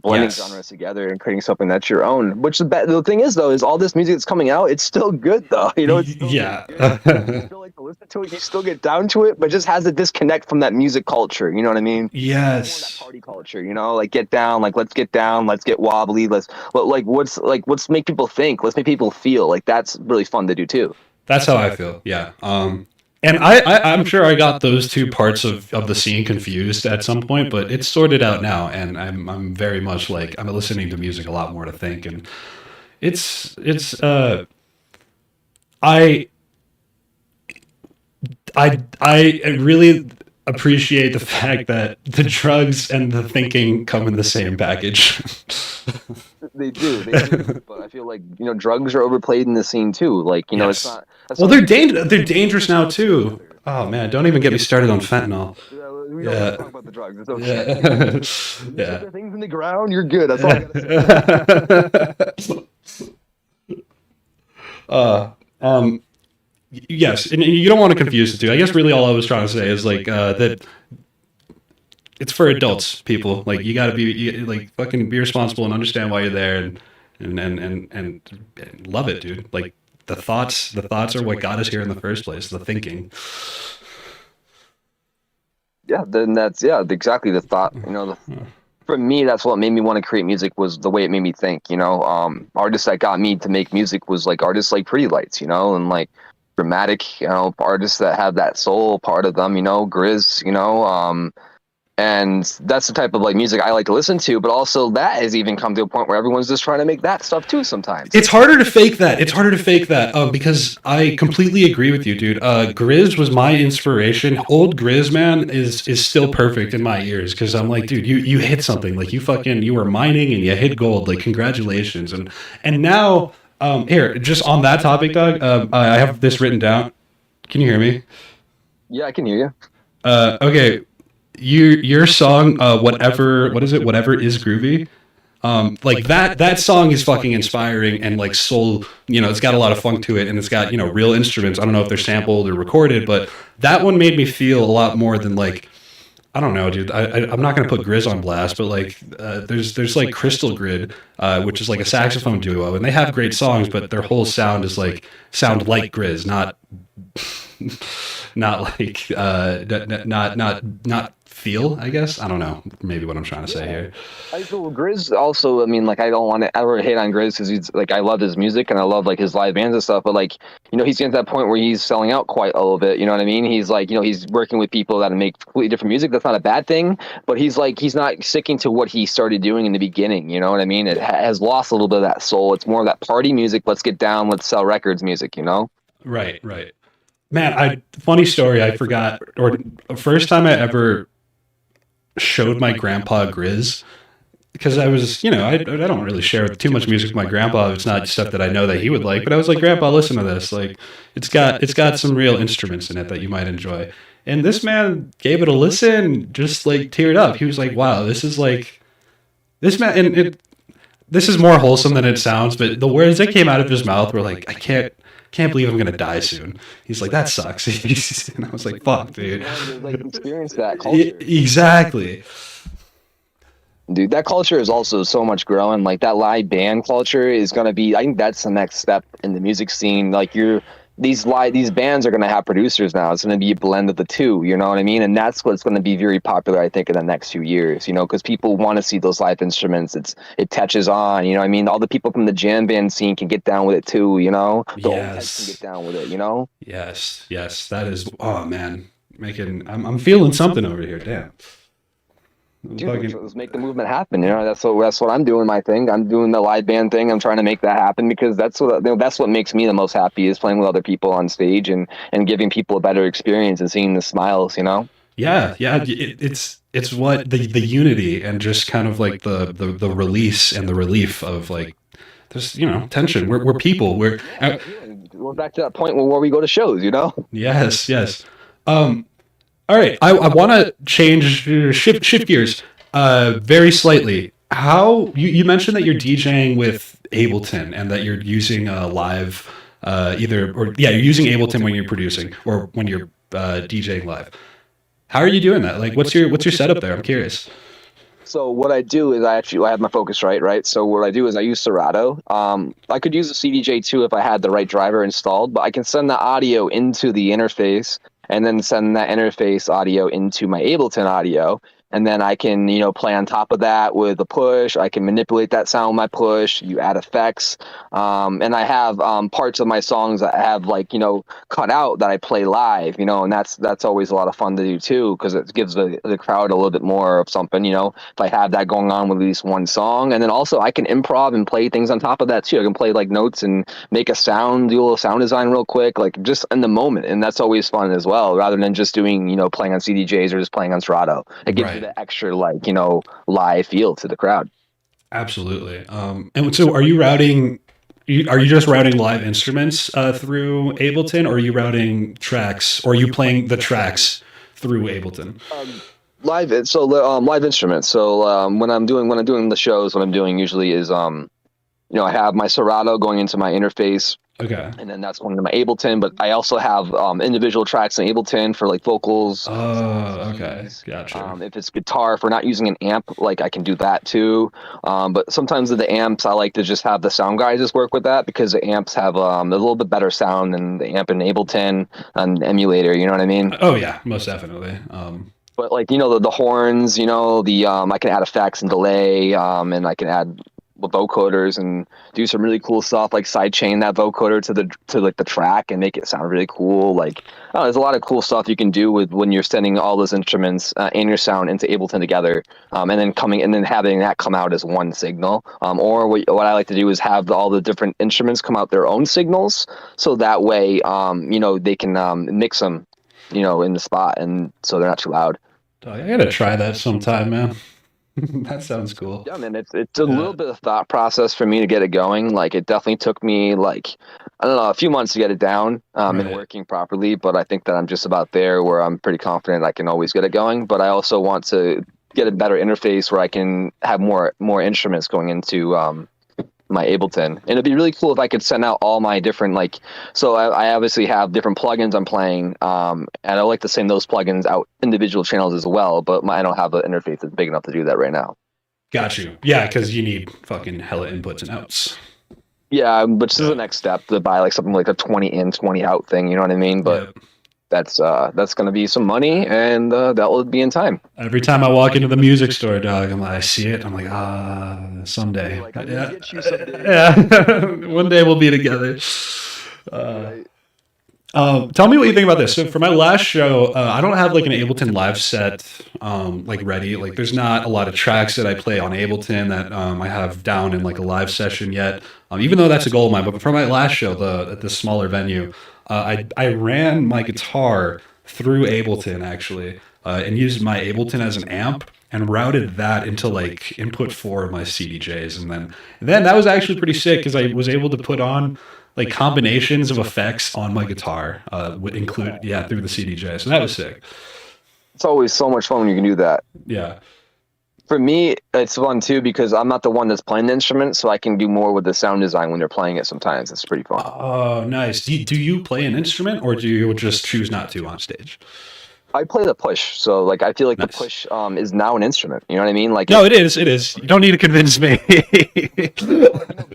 Blending yes. genres together and creating something that's your own. Which the thing is though is all this music that's coming out, it's still good though. It's still Yeah. good. You still like to listen to it. You still get down to it, but just has a disconnect from that music culture. You know what I mean? More that Yes. party culture. Like get down. Like let's get down. Let's get wobbly. What's make people think. Let's make people feel. Like that's really fun to do too. That's how I feel. Yeah. And I'm sure I got those two parts of the scene confused at some point, but it's sorted out now, and I'm very much like I'm listening to music a lot more to think, and it's I I really appreciate the fact that the drugs and the thinking come in the same package. They do, but I feel like drugs are overplayed in the scene too. Like it's Yes. not. That's Well, not like they're the dangerous now too. Oh man, don't even get me started on fentanyl. We don't have to Yeah. talk about the drugs. It's okay. Yeah. You put Yeah. the things in the ground, you're good. That's all I gotta say. uh, um, yes, and you don't want to confuse the two. I guess really all I was trying to say is like that it's for adults, people. Like you got to like fucking be responsible and understand why you're there, and love it, dude. Like the thoughts are what got us here in the first place. The thinking. Yeah, then that's exactly the thought. For me, that's what made me want to create music was the way it made me think. Artists that got me to make music was like artists like Pretty Lights, and like dramatic, artists that have that soul part of them, Grizz, and that's the type of like music I like to listen to. But also that has even come to a point where everyone's just trying to make that stuff too sometimes. It's harder to fake that. It's harder to fake that because I completely agree with you, dude. Grizz was my inspiration. Old Grizz, man, is still perfect in my ears because I'm like, dude, you hit something. Like you were mining and you hit gold. Like congratulations. And now here, just on that topic, Doug, I have this written down. Can you hear me? Yeah, I can hear you. Okay. Your song, whatever, what is it? Whatever is groovy. Like that song is fucking inspiring and like soul. It's got a lot of funk to it, and it's got real instruments. I don't know if they're sampled or recorded, but that one made me feel a lot more than like I don't know, dude. I'm not gonna put Grizz on blast, but like there's like Crystal Grid, which is like a saxophone duo, and they have great songs, but their whole sound is like Grizz, not not like not feel. I guess I don't know. Maybe what I'm trying to say here. I feel Grizz also. I mean, like I don't want to ever hate on Grizz because he's like I love his music and I love like his live bands and stuff. But like he's getting to that point where he's selling out quite a little bit. You know what I mean? He's like he's working with people that make completely different music. That's not a bad thing. But he's not sticking to what he started doing in the beginning. You know what I mean? It has lost a little bit of that soul. It's more of that party music. Let's get down. Let's sell records music. Right. Man, funny story. I forgot. Or first time I ever showed my grandpa Grizz because I was, I don't really share too much music with my grandpa. It's not stuff that I know that he would like, but I was like, Grandpa, listen to this. Like, it's got some real instruments in it that you might enjoy. And this man gave it a listen, just like teared up. He was like, wow, this is like this man, and this is more wholesome than it sounds, but the words that came out of his mouth were like, I can't believe I'm gonna die soon. He's like, that sucks. And I was like, fuck, dude. Like experience that culture. Exactly. Dude, that culture is also so much growing. Like that live band culture is gonna be. I think that's the next step in the music scene. Like these bands are gonna have producers now. It's gonna be a blend of the two. You know what I mean? And that's what's gonna be very popular, I think, in the next few years. Because people want to see those live instruments. It touches on. You know what I mean? All the people from the jam band scene can get down with it too. The old heads can get down with it. Yes. That is. Oh man, I'm feeling something over here. Damn. Dude, let's make the movement happen. That's what I'm doing. My thing. I'm doing the live band thing. I'm trying to make that happen because that's what makes me the most happy is playing with other people on stage and giving people a better experience and seeing the smiles. Yeah. It's what the unity and just kind of like the release and the relief of like there's tension. We're people. We're Yeah, it's healing. We're back to that point where we go to shows, you know? yes. Um, all right, I want to shift gears very slightly. How you mentioned that you're DJing with Ableton and that you're using live either or yeah you're using Ableton when you're producing or when you're DJing live. How are you doing that? Like, what's your setup there? I'm curious. So what I do is I have my Focusrite, right? So what I do is I use Serato. I could use a CDJ too if I had the right driver installed, but I can send the audio into the interface and then send that interface audio into my Ableton audio. And then I can, play on top of that with a push. I can manipulate that sound with my push. You add effects. And I have parts of my songs that I have like, cut out that I play live, and that's always a lot of fun to do too, because it gives the crowd a little bit more of something, if I have that going on with at least one song. And then also I can improv and play things on top of that too. I can play like notes and make a sound, do a little sound design real quick, like just in the moment. And that's always fun as well, rather than just doing, playing on CDJs or just playing on Serato. It gives you Right. the extra like, live feel to the crowd. Absolutely. And so, are you routing? Are you just routing live instruments through Ableton, or are you routing tracks, or are you playing the tracks through Ableton? Live instruments. So when I'm doing the shows, what I'm doing usually is I have my Serato going into my interface, Okay. and then that's one of my Ableton. But I also have individual tracks in Ableton for like vocals, sounds, Oh, okay. keys. Gotcha. If it's guitar, if we're not using an amp, like I can do that too. But sometimes with the amps, I like to just have the sound guys just work with that, because the amps have a little bit better sound than the amp in Ableton and emulator. You know what I mean? Oh yeah, most definitely. But like the horns, the I can add effects and delay, and I can add vocoders and do some really cool stuff, like sidechain that vocoder to like the track and make it sound really cool. Like, oh, there's a lot of cool stuff you can do with when you're sending all those instruments and your sound into Ableton together, and then having that come out as one signal. Or what I like to do is have all the different instruments come out their own signals, so that way they can mix them in the spot, and so they're not too loud. I gotta try that sometime, man. That sounds cool. Yeah, man, it's a little Yeah. bit of thought process for me to get it going. Like, it definitely took me like, I don't know, a few months to get it down and Right. working properly. But I think that I'm just about there where I'm pretty confident I can always get it going. But I also want to get a better interface where I can have more instruments going into my Ableton. And it'd be really cool if I could send out all my different like. So I obviously have different plugins I'm playing, and I like to send those plugins out individual channels as well. But I don't have an interface that's big enough to do that right now. Got you. Yeah, because you need fucking hella inputs and outs. Yeah, but this is the Yeah. next step to buy like something like a 20 in, 20 out thing. You know what I mean? But Yeah. that's going to be some money, and that will be in time. Every time I walk into the music store, dog, I see it. I'm like, someday. You're like, I'm Yeah. gonna get you someday. Yeah. One day we'll be together. Uh, Right. Tell me what you think about this. So for my last show, I don't have like an Ableton live set like ready. Like there's not a lot of tracks that I play on Ableton that I have down in like a live session yet. Even though that's a goal of mine. But for my last show, at the smaller venue, I ran my guitar through Ableton actually, and used my Ableton as an amp and routed that into like input four of my CDJs, and then that was actually pretty sick because I was able to put on like combinations of effects on my guitar, would include through the CDJ. So that was sick. It's always so much fun when you can do that. Yeah. For me, it's fun too because I'm not the one that's playing the instrument, so I can do more with the sound design when they're playing it. Sometimes it's pretty fun. Oh, nice. Do you play an instrument or do you just choose not to on stage? I play the push, so like I feel like the Nice. push is now an instrument. You know what I mean? Like No, it is. It is. You don't need to convince me.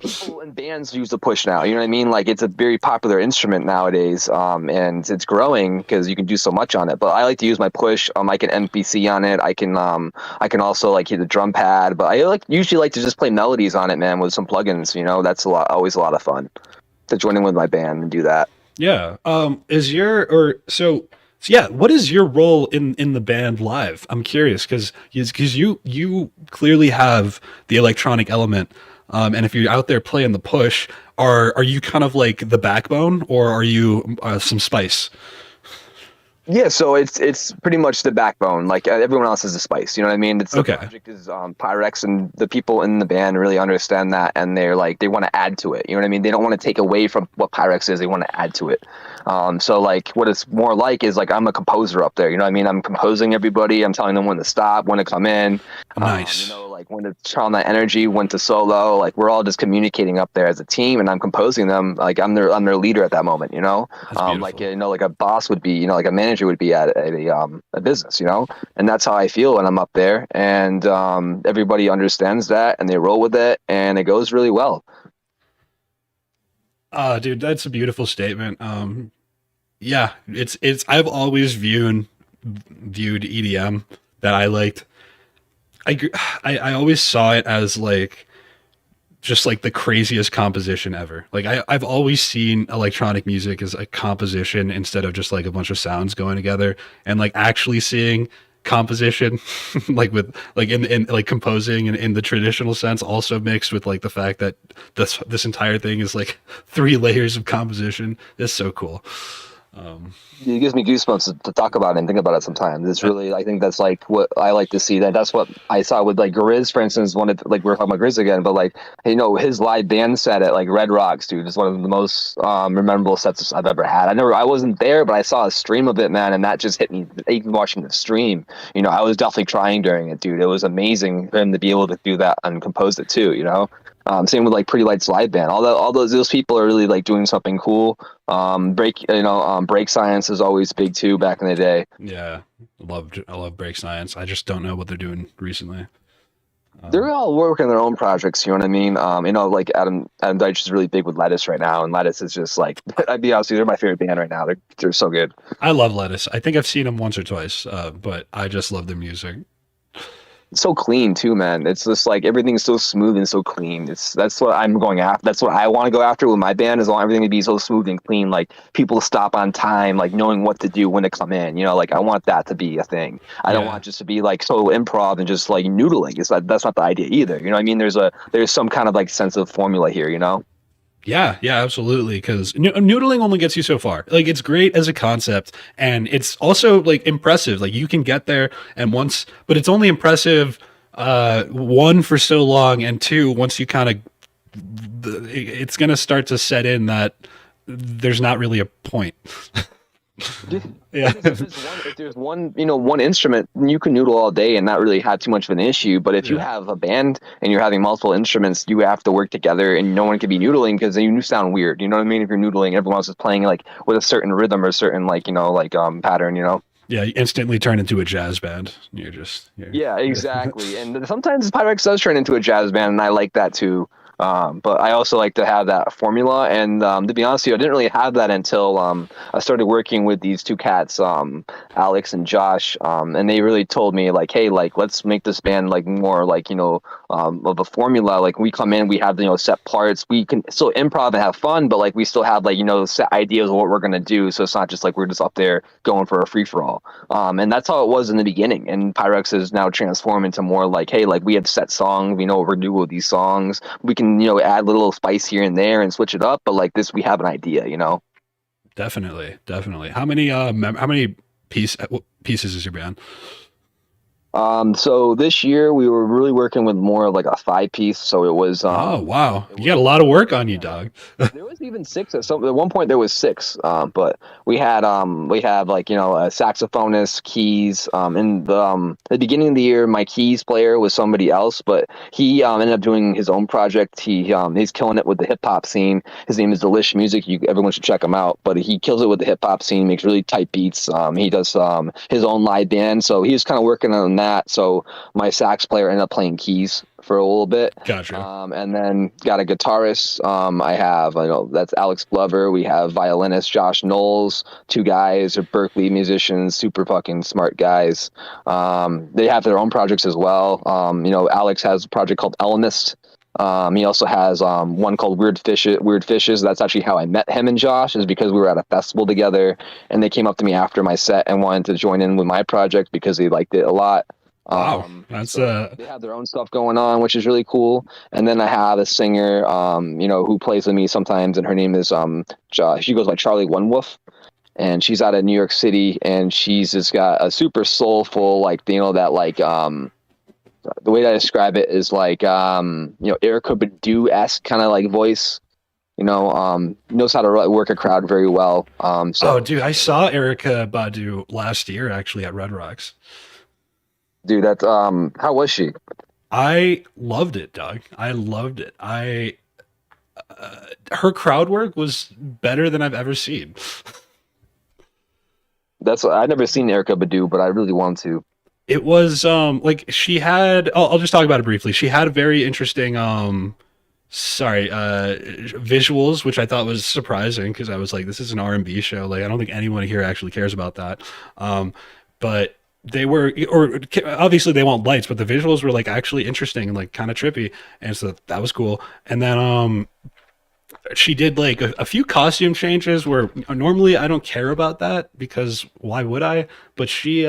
people in bands use the push now. You know what I mean? Like it's a very popular instrument nowadays, and it's growing because you can do so much on it. But I like to use my push. I can MPC on it. I can also like hit the drum pad. But I usually like to just play melodies on it, man, with some plugins. That's always a lot of fun to join in with my band and do that. Yeah. Is your or so yeah, what is your role in the band live? I'm curious because you clearly have the electronic element, and if you're out there playing the push, are you kind of like the backbone, or are you some spice? Yeah, so it's pretty much the backbone. Like everyone else is the spice. You know what I mean? It's the Okay. project is Pyrex, and the people in the band really understand that, and they're like they want to add to it. You know what I mean? They don't want to take away from what Pyrex is. They want to add to it. So like what it's more like is like I'm a composer up there. You know what I mean? I'm composing everybody. I'm telling them when to stop, when to come in. Nice. Like when to turn on that energy, when to solo. Like we're all just communicating up there as a team, and I'm composing them. Like I'm their leader at that moment. You know, That's like beautiful. like a boss would be. Like a manager would be at a business. And that's how I feel when I'm up there, and everybody understands that, and they roll with it, and it goes really well. Dude, that's a beautiful statement. Yeah, it's I've always viewed EDM that I liked. I always saw it as like just like the craziest composition ever. Like I've always seen electronic music as a composition instead of just like a bunch of sounds going together, and like actually seeing composition like with like in like composing in the traditional sense, also mixed with like the fact that this entire thing is like three layers of composition is so cool. um It gives me goosebumps to talk about it and think about it sometimes. It's that, really, I think that's like what I like to see. That's what I saw with like Grizz, for instance. Like we are talking about Grizz again, but like his live band set at like Red Rocks, dude, is one of the most memorable sets I've ever had. I wasn't there, but I saw a stream of it, man, and that just hit me. Even watching the stream, I was definitely crying during it, dude. It was amazing for him to be able to do that and compose it too. Same with like Pretty Lights live band. All those people are really like doing something cool. Break science is always big too back in the day. yeah, I love break science. I just don't know what they're doing recently. They're um all working their own projects. You know what I mean? Like Adam Deitch is really big with Lettuce right now, and Lettuce is just like I'd be honest with you, they're my favorite band right now. They're so good. I love Lettuce. I think I've seen them once or twice, but I just love their music. It's so clean too, man. It's just like everything's so smooth and so clean. That's what I'm going after. That's what I want to go after with my band. Is I want everything to be so smooth and clean. Like people stop on time, like knowing what to do when to come in. Like I want that to be a thing. I don't Yeah. want just to be like so improv and just like noodling. That's not the idea either. You know what I mean? There's some kind of like sense of formula here. Yeah, yeah, absolutely. Because noodling only gets you so far. Like, it's great as a concept, and it's also like impressive. Like, you can get there, and once, but it's only impressive, one, for so long, and two, once you kind of, it's gonna start to set in that there's not really a point. Yeah. Yeah, Like I said, if there's one instrument, you can noodle all day and not really have too much of an issue. But if you yeah, have a band and you're having multiple instruments, you have to work together, and no one can be noodling because then you sound weird. You know what I mean? If you're noodling, everyone else is playing like with a certain rhythm or certain pattern. yeah. You instantly turn into a jazz band. You're Yeah, exactly. And sometimes Pyrex does turn into a jazz band, and I like that too. But I also like to have that formula. And to be honest with you, I didn't really have that until I started working with these two cats, Alex and Josh. And they really told me like, hey, like let's make this band like more like of a formula. Like we come in, we have set parts. We can still improv and have fun, but like we still have like set ideas of what we're gonna do. So it's not just like we're just up there going for a free for all. And that's how it was in the beginning. And Pyrex has now transformed into more like, hey, like we have set songs, we know what we're doing with these songs. We can, add a little spice here and there and switch it up. But like this, we have an idea. definitely, definitely. How many pieces is your band? So this year we were really working with more of like a 5 piece. So it was, Oh wow, it you got a was, lot of work on you, yeah. dog. There was even six at one point there was six, but we have like a saxophonist, keys. In the beginning of the year, my keys player was somebody else, but he ended up doing his own project. He's killing it with the hip hop scene. His name is Delish Music. Everyone should check him out. But he kills it with the hip hop scene. Makes really tight beats. He does his own live band, so he was kind of working on that. So my sax player ended up playing keys for a little bit. Gotcha. And then got a guitarist. That's Alex Glover. We have violinist Josh Knowles. Two guys are Berkeley musicians, super fucking smart guys. They have their own projects as well. Alex has a project called Elemist. He also has one called Weird Fishes. That's actually how I met him and Josh, is because we were at a festival together, and they came up to me after my set and wanted to join in with my project because they liked it a lot. Wow, that's So they have their own stuff going on, which is really cool. And then I have a singer, who plays with me sometimes, and her name is she goes by Charlie One Wolf. and she's out of New York City, and she's just got a super soulful, like, that like the way that I describe it is like Erica Badu esque kind of like voice. Knows how to work a crowd very well. Oh, So dude, I saw Erica Badu last year actually at Red Rocks. dude, that's how was she? I loved it, Doug. I loved it. Her crowd work was better than I've ever seen. That's I've never seen Erica Badu, but I really want to. It was like she had. I'll just talk about it briefly. She had a very interesting visuals, which I thought was surprising because I was like, this is an R&B show. Like, I don't think anyone here actually cares about that. But they were, or obviously they want lights, but the visuals were like actually interesting and like kind of trippy, and so that was cool. And then she did like a few costume changes where normally I don't care about that because why would I? But she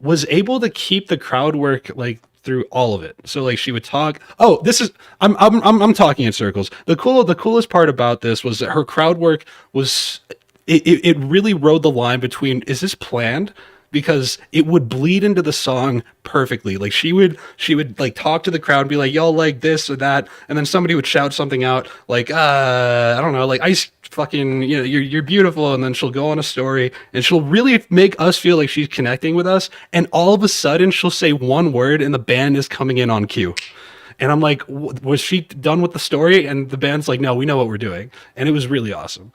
was able to keep the crowd work like through all of it. So like she would talk. Oh, this is I'm talking in circles. The coolest part about this was that her crowd work was it really rode the line between is this planned, because it would bleed into the song perfectly. Like she would like talk to the crowd and be like, y'all like this or that, and then somebody would shout something out like I don't know, like ice fucking, you're beautiful, and then she'll go on a story and she'll really make us feel like she's connecting with us, and all of a sudden she'll say one word and the band is coming in on cue. And I'm like, was she done with the story? And the band's like, no, we know what we're doing. And it was really awesome.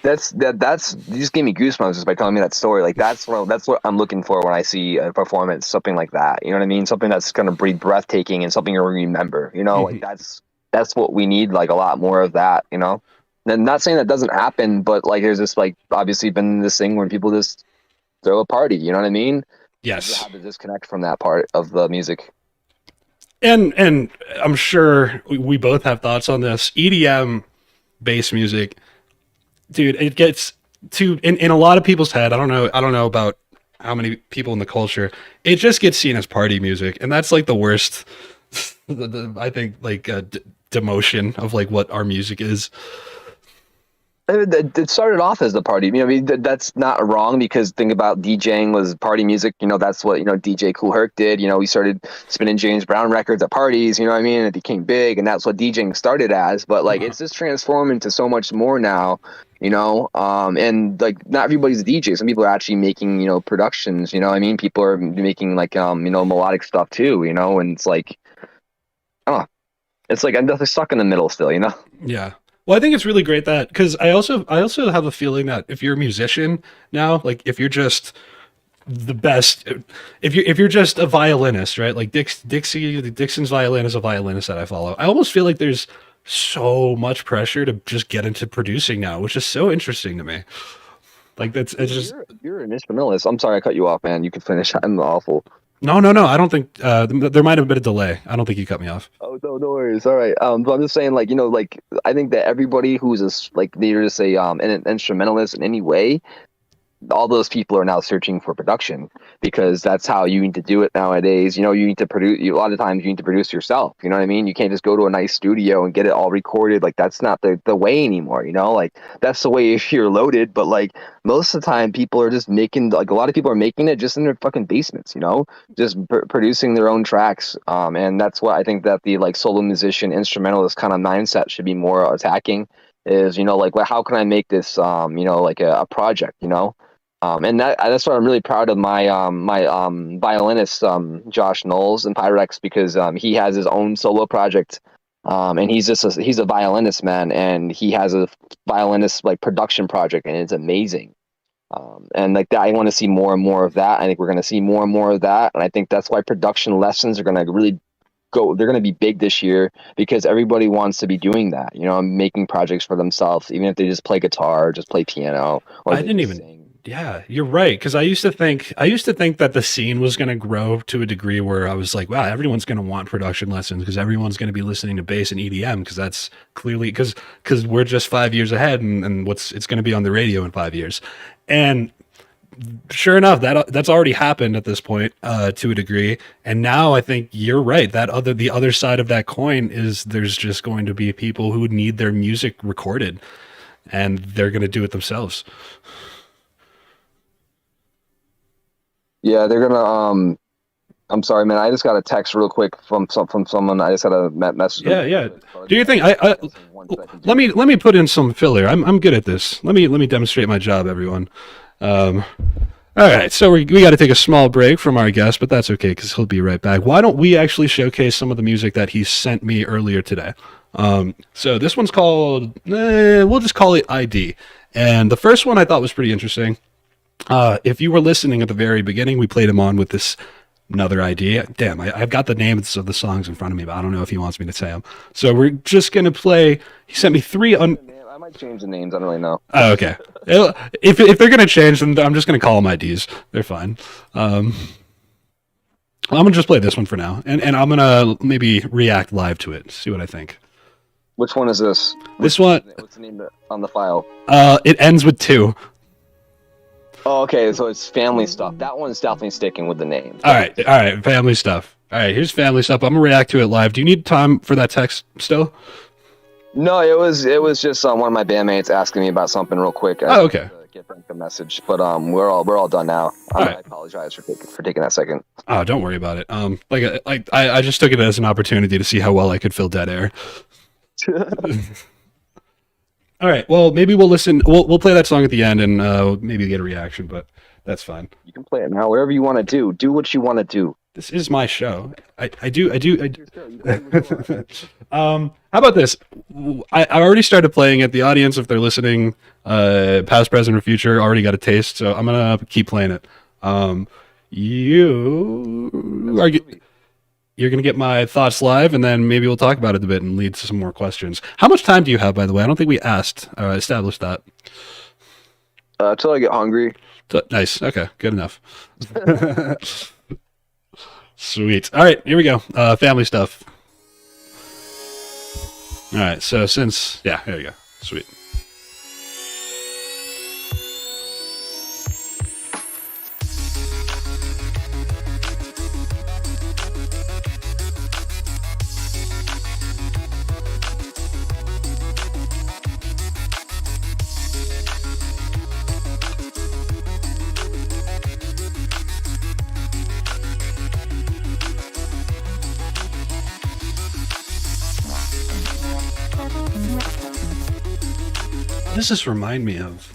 That's you just gave me goosebumps just by telling me that story. Like that's what I'm looking for when I see a performance, something like that. You know what I mean? Something that's gonna be breathtaking and something you'll remember. Like that's what we need, like a lot more of that. And not saying that doesn't happen, but like there's this like obviously been this thing where people just throw a party. You know what I mean? You Yes. have to disconnect from that part of the music. And I'm sure we both have thoughts on this. EDM bass music, dude, it gets to in a lot of people's head. I don't know about how many people in the culture. It just gets seen as party music, and that's like the worst. I think like demotion of like what our music is. It started off as the party. I mean, that's not wrong because think about DJing was party music. That's what, DJ Kool Herc did. We started spinning James Brown records at parties, you know what I mean? And it became big, and that's what DJing started as. But like, Uh-huh. it's just transformed into so much more now, and like not everybody's a DJ. Some people are actually making, productions, what I mean? People are making like, melodic stuff too, and it's like, I don't know. It's like I'm definitely stuck in the middle still. Yeah. Well, I think it's really great that because I also have a feeling that if you're a musician now, like if you're just the best, if you're just a violinist, right? Like Dixon's violin is a violinist that I follow. I almost feel like there's so much pressure to just get into producing now, which is so interesting to me. Like that's it's just You're an instrumentalist. I'm sorry I cut you off, man. You can finish. I'm awful. no. I don't think there might have been a delay. I don't think you cut me off. Oh no, no worries. All right. But I'm just saying, like, like I think that everybody who's like needed to say an instrumentalist in any way, all those people are now searching for production because that's how you need to do it nowadays. You need to produce. A lot of times you need to produce yourself. You know what I mean? You can't just go to a nice studio and get it all recorded. Like that's not the way anymore. Like that's the way if you're loaded. But like most of the time, people are just making like a lot of people are making it just in their fucking basements. Just producing their own tracks. And that's what I think that the like solo musician instrumentalist kind of mindset should be more attacking. Is like well, how can I make this like a project and that's why I'm really proud of my violinist Josh Knowles in Pyrex because he has his own solo project and he's a violinist, man, and he has a violinist like production project and it's amazing. And like that, I want to see more and more of that. I think we're going to see more and more of that, and I think that's why production lessons are going to really go. They're going to be big this year because everybody wants to be doing that. Making projects for themselves, even if they just play guitar, or just play piano, or I they didn't just even. sing. Yeah, you're right. Because I used to think that the scene was going to grow to a degree where I was like, wow, everyone's going to want production lessons because everyone's going to be listening to bass and EDM because that's clearly because we're just 5 years ahead and what's it's going to be on the radio in 5 years. And sure enough, that's already happened at this point to a degree. And now I think you're right. The other side of that coin is there's just going to be people who need their music recorded, and they're going to do it themselves. Yeah, they're gonna. I'm sorry, man. I just got a text real quick from someone. I just had a message. Yeah, yeah. Do you think let me put in some filler. I'm good at this. Let me demonstrate my job, everyone. All right, so we got to take a small break from our guest, but that's okay because he'll be right back. Why don't we actually showcase some of the music that he sent me earlier today? So this one's called, we'll just call it ID. And the first one I thought was pretty interesting. If you were listening at the very beginning, we played him on with this another idea. Damn, I've got the names of the songs in front of me, but I don't know if he wants me to say them. So we're just going to play, he sent me three I might change the names. I don't really know. Oh, okay. If they're gonna change, then I'm just gonna call them IDs. They're fine. I'm gonna just play this one for now, and I'm gonna maybe react live to it. See what I think. Which one is this? This one. What's the name on the file? It ends with 2. Oh, okay. So it's family stuff. That one's definitely sticking with the name. All right. Family stuff. All right. Here's family stuff. I'm gonna react to it live. Do you need time for that text still? No, it was just one of my bandmates asking me about something real quick. Oh, okay. Get Frank a message, but we're all done now. I right. apologize for taking that second. Oh, don't worry about it. I just took it as an opportunity to see how well I could fill dead air. All right. Well, maybe we'll listen. We'll play that song at the end and maybe get a reaction, but that's fine. You can play it now. Whatever you want to do. Do what you want to do. This is my show. I do. How about this? I already started playing it. The audience, if they're listening, past, present, or future, already got a taste. So I'm gonna keep playing it. You're gonna get my thoughts live, and then maybe we'll talk about it a bit and lead to some more questions. How much time do you have, by the way? I don't think we established that. Till I get hungry. Nice. Okay. Good enough. Sweet. All right, here we go. Family stuff. All right, so here we go. Sweet. What does this remind me of?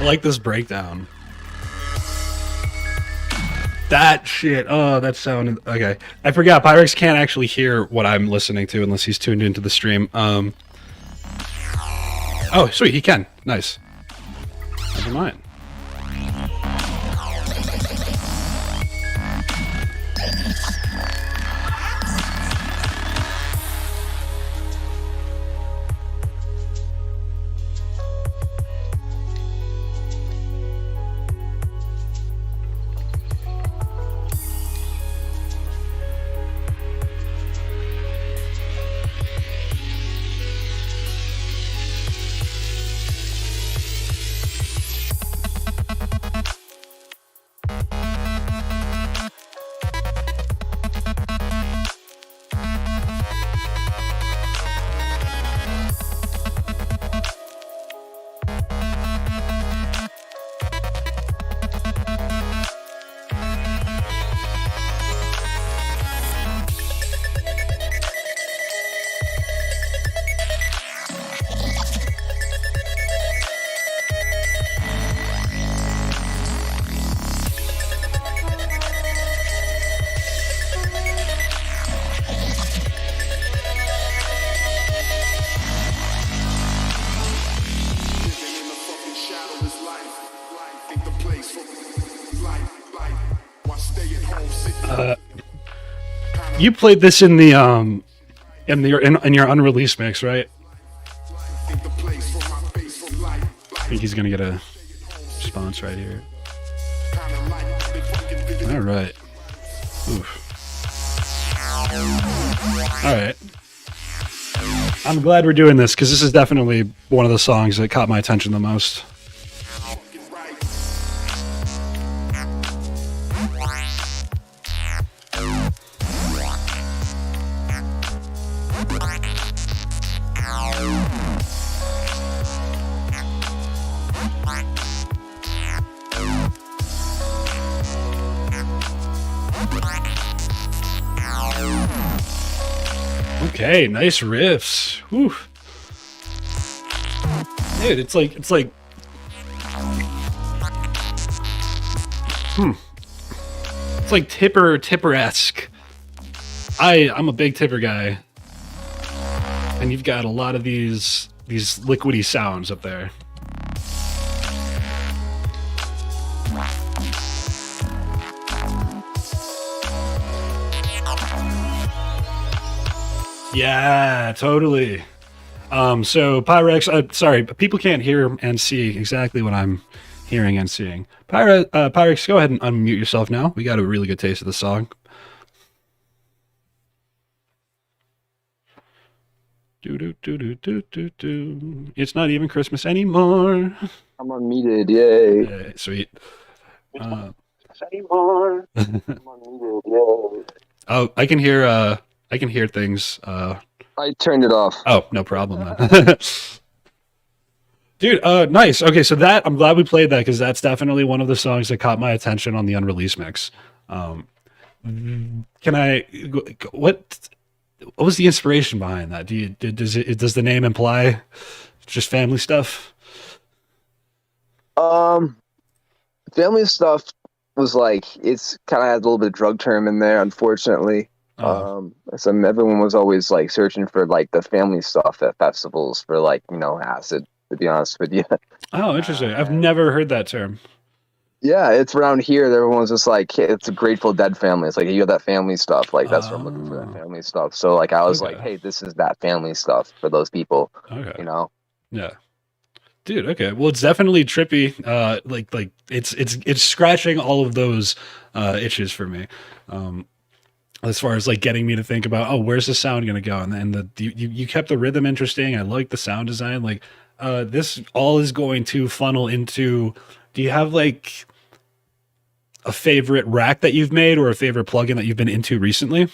I like this breakdown. That shit. Oh, that sounded okay. I forgot. Pyrex can't actually hear what I'm listening to unless he's tuned into the stream. Oh, sweet. He can. Nice. Never mind. you played this in the in your unreleased mix, right? I think he's gonna get a response right here. All right. Oof. All right. I'm glad we're doing this because this is definitely one of the songs that caught my attention the most. Okay, nice riffs. Whew. Dude, it's like it's like Tipper-esque. I'm a big Tipper guy. And you've got a lot of these liquidy sounds up there. Yeah, totally. So Pyrex, sorry, but people can't hear and see exactly what I'm hearing and seeing. Pyrex, go ahead and unmute yourself now. We got a really good taste of the song. Do do do do do do do. It's not even Christmas anymore. I'm unmuted, yay. Yeah, sweet. Anymore. I'm unmuted, yay. Oh, I can hear things. I turned it off. Oh, no problem then. Dude, nice. Okay, so that I'm glad we played that because that's definitely one of the songs that caught my attention on the unreleased mix. Can I? What was the inspiration behind that? Does the name imply just family stuff? Family stuff was like it's kind of had a little bit of drug term in there, unfortunately. So everyone was always like searching for like the family stuff at festivals for like acid. To be honest with you. Oh, interesting. I've never heard that term. Yeah, it's around here. Everyone's just like, it's a Grateful Dead family. It's like you have that family stuff. Like that's what I'm looking for, that family stuff. So like I was like, hey, this is that family stuff for those people. Okay. Yeah. Dude, okay. Well, it's definitely trippy. Like it's scratching all of those itches for me. As far as like getting me to think about, oh, where's the sound gonna go? And you kept the rhythm interesting. I like the sound design. Like this all is going to funnel into. Do you have like a favorite rack that you've made or a favorite plugin that you've been into recently?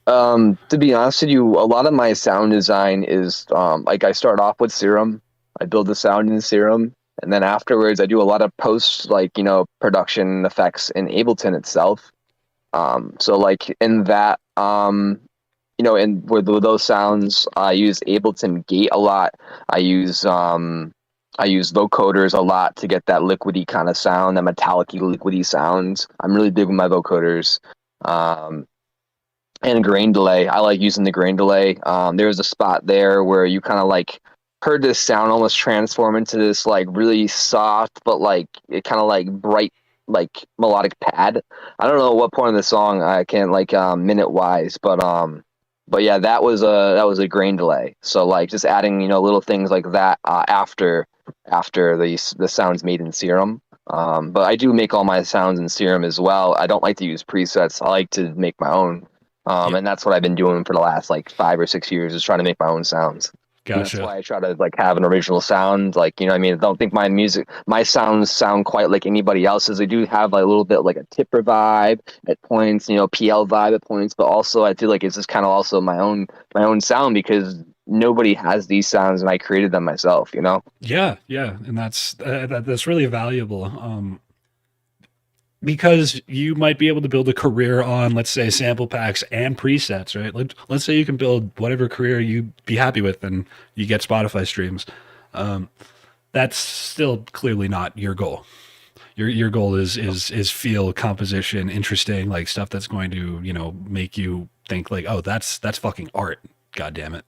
To be honest with you, a lot of my sound design is like I start off with Serum. I build the sound in Serum, and then afterwards I do a lot of post production effects in Ableton itself. So like in that and with those sounds, I use Ableton Gate a lot. I use vocoders a lot to get that liquidy kind of sound, that metallic-y liquidy sounds. I'm really big with my vocoders. And grain delay. I like using the grain delay. There's a spot there where you kind of like heard this sound almost transform into this like really soft, but like it kind of like bright, like melodic pad. I don't know what point of the song I can't like minute wise, but yeah, that was a grain delay. So like just adding little things like that after the sounds made in Serum. But I do make all my sounds in Serum as well. I don't like to use presets. I like to make my own. And that's what I've been doing for the last like 5 or 6 years, is trying to make my own sounds. Gotcha. That's why I try to like have an original sound. Like, I mean, I don't think my sounds sound quite like anybody else's. They do have like a little bit like a Tipper vibe at points, PL vibe at points, but also I feel like it's just kind of also my own sound because nobody has these sounds and I created them myself, Yeah. And that's really valuable. Because you might be able to build a career on, let's say, sample packs and presets, right? Let's say you can build whatever career you'd be happy with and you get Spotify streams. That's still clearly not your goal. Your goal is feel composition interesting, like stuff that's going to, make you think like, oh, that's fucking art. God damn it.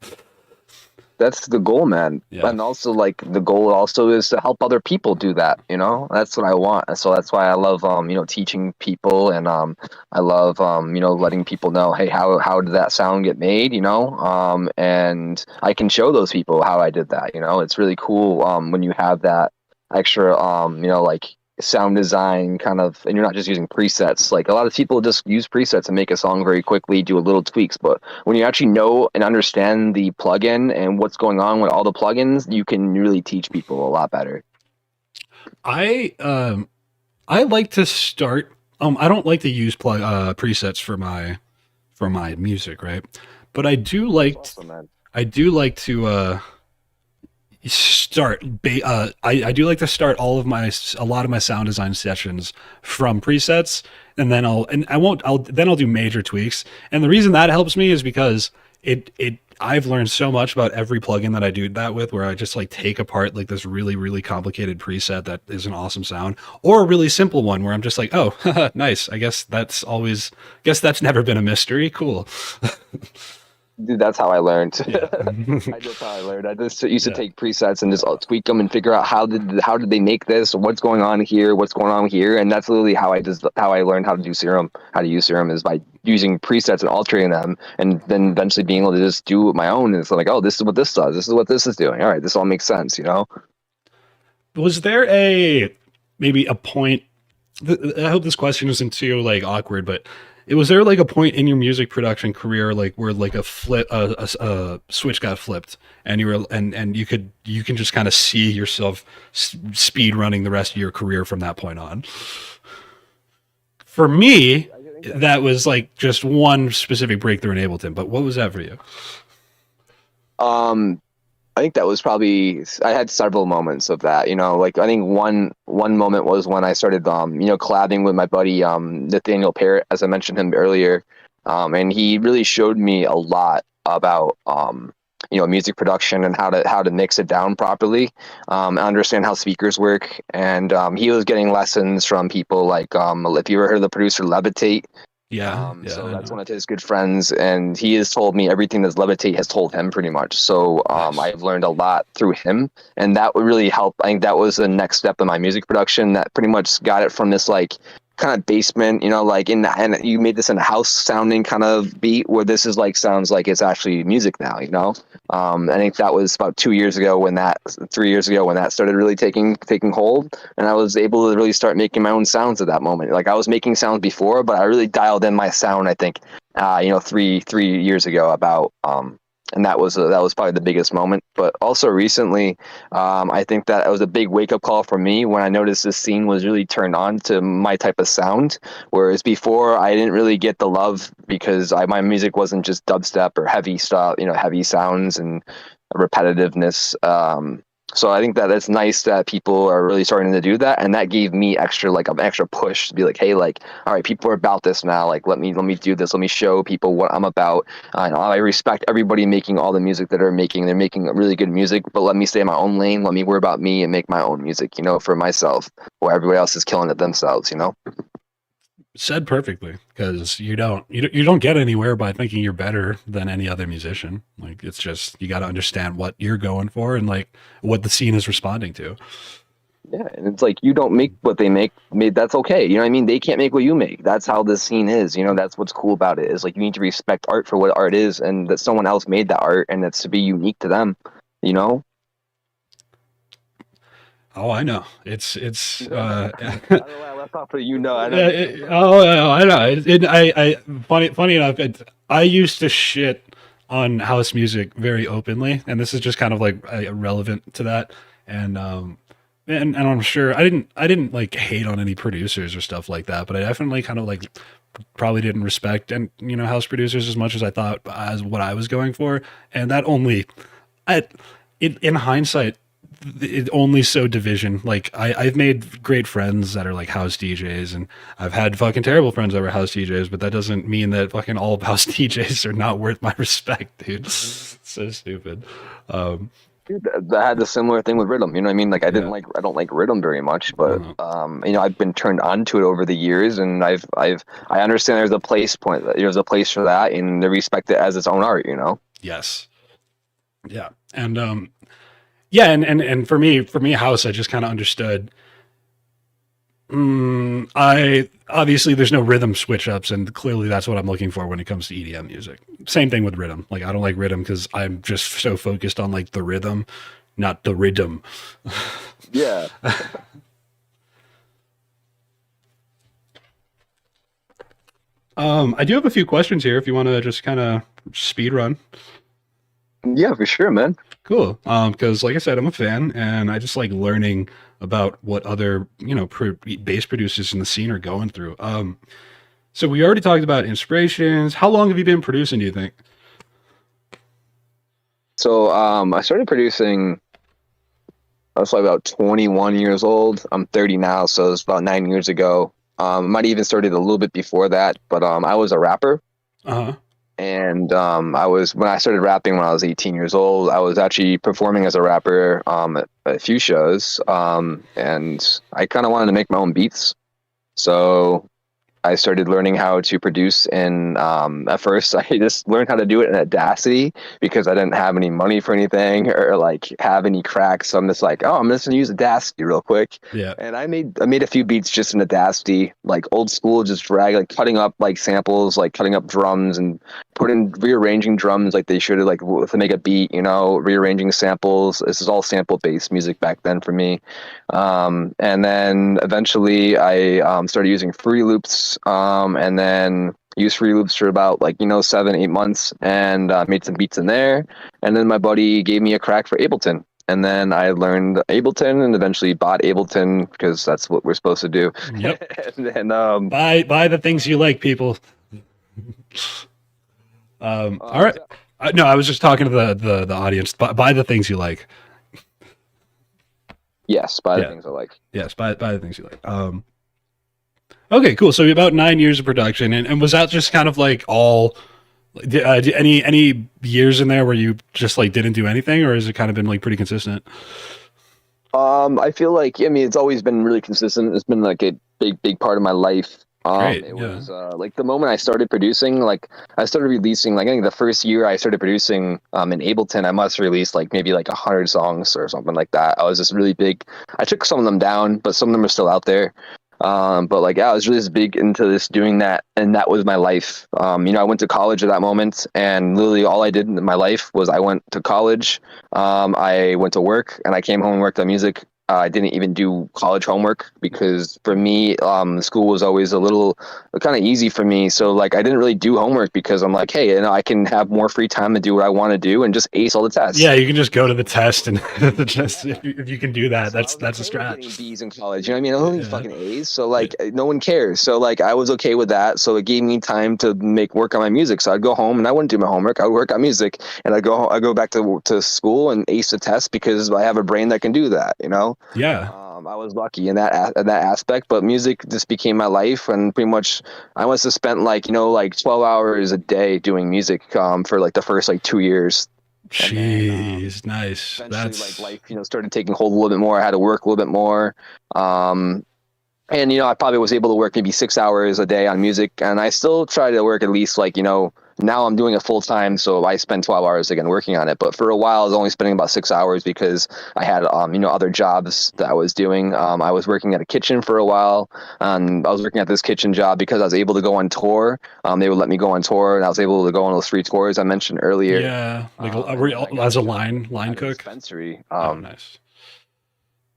that's the goal, man. Yeah. And also, like, the goal also is to help other people do that. You know, that's what I want. And so that's why I love teaching people, and I love letting people know, hey, how did that sound get made? And I can show those people how I did that. It's really cool when you have that extra like sound design kind of, and you're not just using presets. Like, a lot of people just use presets and make a song very quickly, do a little tweaks, but when you actually know and understand the plugin and what's going on with all the plugins, you can really teach people a lot better. I like to start. I don't like to use presets for my music, right? But That's awesome, man. I do like to I do like to start a lot of my sound design sessions from presets, and then I'll do major tweaks. And the reason that helps me is because I've learned so much about every plugin that I do that with, where I just like take apart like this really, really complicated preset that is an awesome sound, or a really simple one where I'm just like, oh, nice. Guess that's never been a mystery. Cool. Dude, that's how I learned. Yeah. That's how I learned. I just used to Yeah. take presets and just tweak them and figure out how did they make this, what's going on here, and that's literally how I learned how to do Serum. How to use Serum is by using presets and altering them, and then eventually being able to just do my own. And it's like, oh, this is what this does. This is what this is doing. All right, this all makes sense. Was there maybe a point? I hope this question isn't too like awkward, but was there like a point in your music production career like where like a switch got flipped, and you can just kind of see yourself speed running the rest of your career from that point on? For me, that was like just one specific breakthrough in Ableton. But what was that for you? Um, I think that was probably, I had several moments of that. Like, I think one moment was when I started collabing with my buddy Nathaniel Parrott, as I mentioned him earlier, and he really showed me a lot about music production and how to mix it down properly, understand how speakers work. And he was getting lessons from people like, if you ever heard of the producer Levitate. Yeah, yeah, So I that's know. one of his good friends, and he has told me everything that Levitate has told him, pretty much. So Nice. I've learned a lot through him, and that would really help. I think that was the next step in my music production. That pretty much got it from this like kind of basement, like and you made this in a house sounding kind of beat, where this is like sounds like it's actually music now. I think that was about 2 years ago, 3 years ago, when that started really taking hold, and I was able to really start making my own sounds at that moment. Like, I was making sounds before, but I really dialed in my sound, I think, 3 years ago, about and that was probably the biggest moment. But also recently, I think that it was a big wake up call for me when I noticed this scene was really turned on to my type of sound. Whereas before, I didn't really get the love because my music wasn't just dubstep or heavy stuff, heavy sounds and repetitiveness. So I think that it's nice that people are really starting to do that, and that gave me an extra push to be like, hey, like, all right, people are about this now. Like, let me do this. Let me show people what I'm about. And I respect everybody making all the music that they're making. They're making really good music, but let me stay in my own lane. Let me worry about me and make my own music, for myself, while everybody else is killing it themselves. Said perfectly, because you don't get anywhere by thinking you're better than any other musician. Like, it's just you got to understand what you're going for and like what the scene is responding to. Yeah, and it's like, you don't make what they make. That's okay. You know what I mean? They can't make what you make. That's how this scene is. That's what's cool about it. Is like, you need to respect art for what art is, and that someone else made that art, and it's to be unique to them. You know. Oh, I know. It's I don't know why I left off, but I know. I know. Funny enough, I used to shit on house music very openly, and this is just kind of like relevant to that. And and I'm sure I didn't like hate on any producers or stuff like that, but I definitely kind of like probably didn't respect and house producers as much as I thought as what I was going for, and that only I in hindsight it only sowed division. Like, I've made great friends that are like house DJs, and I've had fucking terrible friends that were house DJs, but that doesn't mean that fucking all of house DJs are not worth my respect, dude. So stupid. Um, Dude, I had a similar thing with rhythm. You know what I mean? Like, yeah. I don't like rhythm very much, but Uh, I've been turned on to it over the years, and I understand there's a place for that, and they respect it as its own art. yes. Yeah. And yeah, and for me house, I just kind of understood. I obviously there's no rhythm switch ups, and clearly that's what I'm looking for when it comes to EDM music. Same thing with rhythm. Like I don't like rhythm because I'm just so focused on like the rhythm, not the rhythm. Yeah. I do have a few questions here if you want to just kind of speed run. Yeah, for sure, man. Cool. Because like I said, I'm a fan, and I just like learning about what other bass producers in the scene are going through. So we already talked about inspirations. How long have you been producing? Do you think? So I started producing. I was like about 21 years old. I'm 30 now, so it's about 9 years ago. Might even started a little bit before that, but I was a rapper, Uh huh. and I was when I started rapping when I was 18 years old. I was actually performing as a rapper at a few shows, and I kind of wanted to make my own beats. So I started learning how to produce in at first I just learned how to do it in Audacity because I didn't have any money for anything or like have any cracks. So I'm just like, oh, I'm just gonna use Audacity real quick. Yeah. And I made a few beats just in Audacity, like old school, just drag like cutting up like samples, like cutting up drums and putting rearranging drums like they should have to make a beat, rearranging samples. This is all sample based music back then for me. And then eventually I started using Free Loops, and then used Free Loops for about 7, 8 months, and made some beats in there. And then my buddy gave me a crack for Ableton. And then I learned Ableton and eventually bought Ableton because that's what we're supposed to do. Yep. And then Buy the things you like, people. All right. so- No, I was just talking to the audience. Buy the things you like. yes, buy the Yeah. things I like. Yes. Buy the things you like. Okay. Cool. So about 9 years of production, and was that just kind of like all? Any years in there where you just like didn't do anything, or has it kind of been like pretty consistent? I feel like, I mean, it's always been really consistent. It's been like a big part of my life. Great. It Yeah. was like the moment I started producing, like I started releasing, like I think the first year I started producing in Ableton, I must release like maybe like 100 songs or something like that. I was just really big. I took some of them down, but some of them are still out there. But like, yeah, I was really just big into this doing that, and that was my life. I went to college at that moment, and literally all I did in my life was I went to college, I went to work, and I came home and worked on music. I didn't even do college homework because for me, school was always a little kind of easy for me. So like, I didn't really do homework because I'm like, hey, I can have more free time to do what I want to do and just ace all the tests. Yeah. You can just go to the test, and just if you can do that, So I was that's a okay with getting strat. B's in college. You know what I mean? I don't need Yeah. fucking A's. So like no one cares. So like I was okay with that. So it gave me time to make work on my music. So I'd go home and I wouldn't do my homework. I would work on music and I go back to school and ace the test because I have a brain that can do that. Yeah. I was lucky in that aspect, but music just became my life, and pretty much I must have spent like 12 hours a day doing music for like the first like 2 years, and then Jeez. Nice. eventually like That's life started taking hold a little bit more. I had to work a little bit more. Um, and I probably was able to work maybe 6 hours a day on music, and I still try to work at least now I'm doing it full time, so I spend 12 hours again working on it. But for a while, I was only spending about 6 hours because I had other jobs that I was doing. I was working at a kitchen for a while, and I was working at this kitchen job because I was able to go on tour. They would let me go on tour, and I was able to go on those free tours I mentioned earlier. yeah. Like And then I got as a a job line at a cook. dispensary. Oh, nice.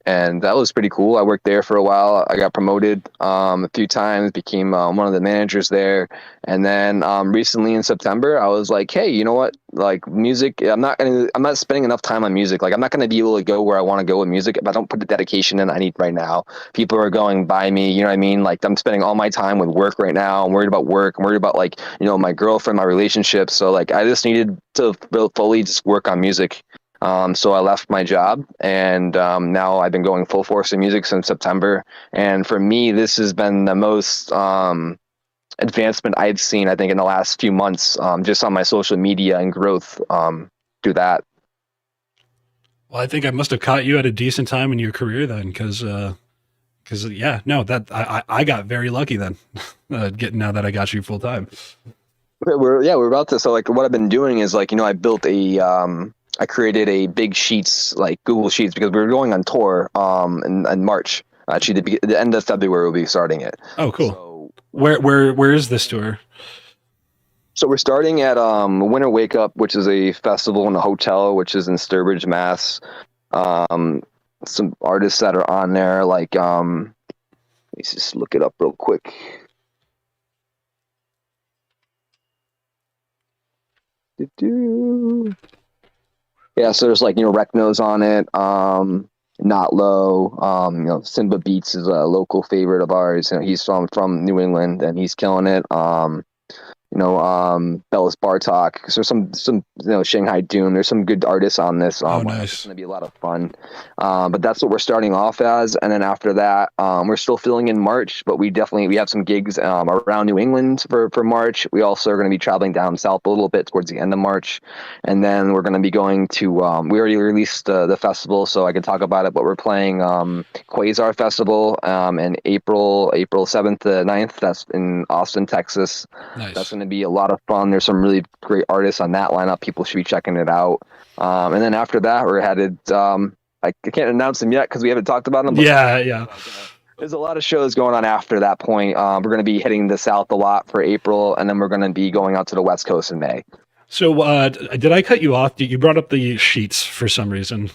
And that was pretty cool. I worked there for a while. I got promoted a few times, became one of the managers there, and then recently in September, I was like, "Hey, you know what? Like music, I'm not spending enough time on music. Like I'm not gonna be able to go where I want to go with music if I don't put the dedication in I need right now. People are going by me, you know what I mean? Like I'm spending all my time with work right now. I'm worried about work. I'm worried about like my girlfriend, my relationship. So like I just needed to fully just work on music. So I left my job, and now I've been going full force in music since September. And for me, this has been the most advancement I've seen, I think, in the last few months, just on my social media and growth through that. Well, I think I must have caught you at a decent time in your career then, because yeah, no, that I got very lucky then, getting now that I got you full time. We're about to. So like, what I've been doing is like, I built I created a big sheets like Google Sheets because we were going on tour in March. Actually, the end of February we'll be starting it. Oh, cool. So Where is this tour? so we're starting at Winter Wake Up, which is a festival in a hotel, which is in Sturbridge, Mass. Um, some artists that are on there, like let's just look it up real quick. Doo-doo. Yeah, so there's like Recno's on it. Not Low. Simba Beats is a local favorite of ours. He's from New England and he's killing it. Bellis Bartok. So some Shanghai Doom. There's some good artists on this. Oh, It's nice. going to be a lot of fun. But that's what we're starting off as, and then after that, we're still filling in March, but we have some gigs around New England for March. We also are going to be traveling down south a little bit towards the end of March, and then we're going to be going to. We already released the festival, so I can talk about it. But we're playing Quasar Festival in April 7th to 9th. That's in Austin, Texas. That's Nice. going to be a lot of fun. There's some really great artists on that lineup. People should be checking it out. And then after that, we're headed. I can't announce them yet because we haven't talked about them. But Yeah, yeah. there's a lot of shows going on after that point. We're going to be hitting the South a lot for April, and then we're going to be going out to the West Coast in May. So, did I cut you off? You brought up the sheets for some reason.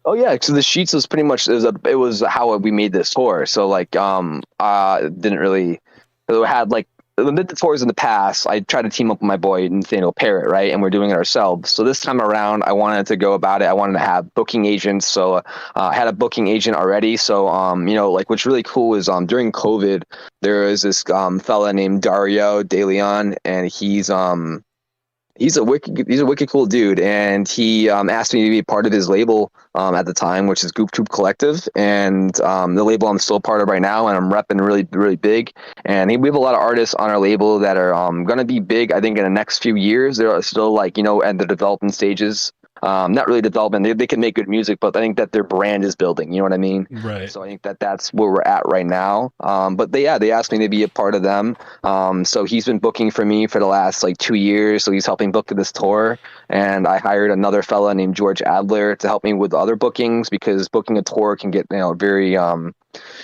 Oh yeah, so the sheets was pretty much it was how we made this tour. So like didn't really it had like the tours in the past. I tried to team up with my boy Nathaniel Parrott, right, and we're doing it ourselves. So this time around, I wanted to go about it. I wanted to have booking agents. So I had a booking agent already. So like what's really cool is during COVID there was this fella named Dario De Leon, and he's a wicked cool dude, and he asked me to be part of his label at the time, which is Goop Troop Collective, and the label I'm still part of right now, and I'm repping really really big. And we have a lot of artists on our label that are going to be big. I think in the next few years, they're still like at the development stages. Not really development. They can make good music, but I think that their brand is building. You know what I mean? Right. So I think that that's where we're at right now. But they asked me to be a part of them. So he's been booking for me for the last like 2 years. So he's helping book this tour. And I hired another fella named George Adler to help me with other bookings, because booking a tour can get very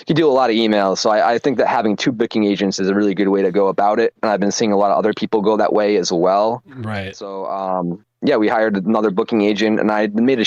you do a lot of emails. So I think that having 2 booking agents is a really good way to go about it. And I've been seeing a lot of other people go that way as well. Right. So we hired another booking agent, and I made a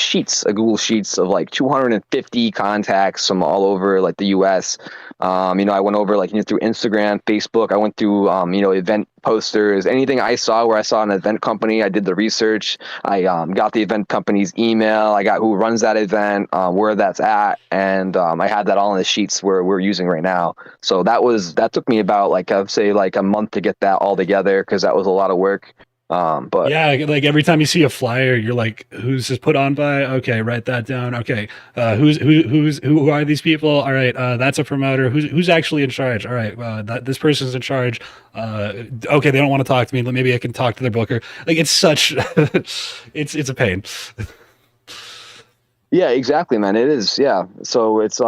Google Sheets of like 250 contacts from all over like the U.S. I went over like through Instagram, Facebook. I went through event posters, anything I saw where I saw an event company. I did the research. I got the event company's email. I got who runs that event, where that's at, and I had that all in the sheets where we're using right now. So that took me about like I'd say like a month to get that all together, because that was a lot of work. But Yeah, like every time you see a flyer, you're like, "Who's this put on by?" Okay, write that down. Okay, who are these people? All right, that's a promoter. Who's actually in charge? All right, this person's in charge. Okay, they don't want to talk to me. But maybe I can talk to their booker. Like it's such, it's a pain. yeah, exactly, man. It is. Yeah. So it's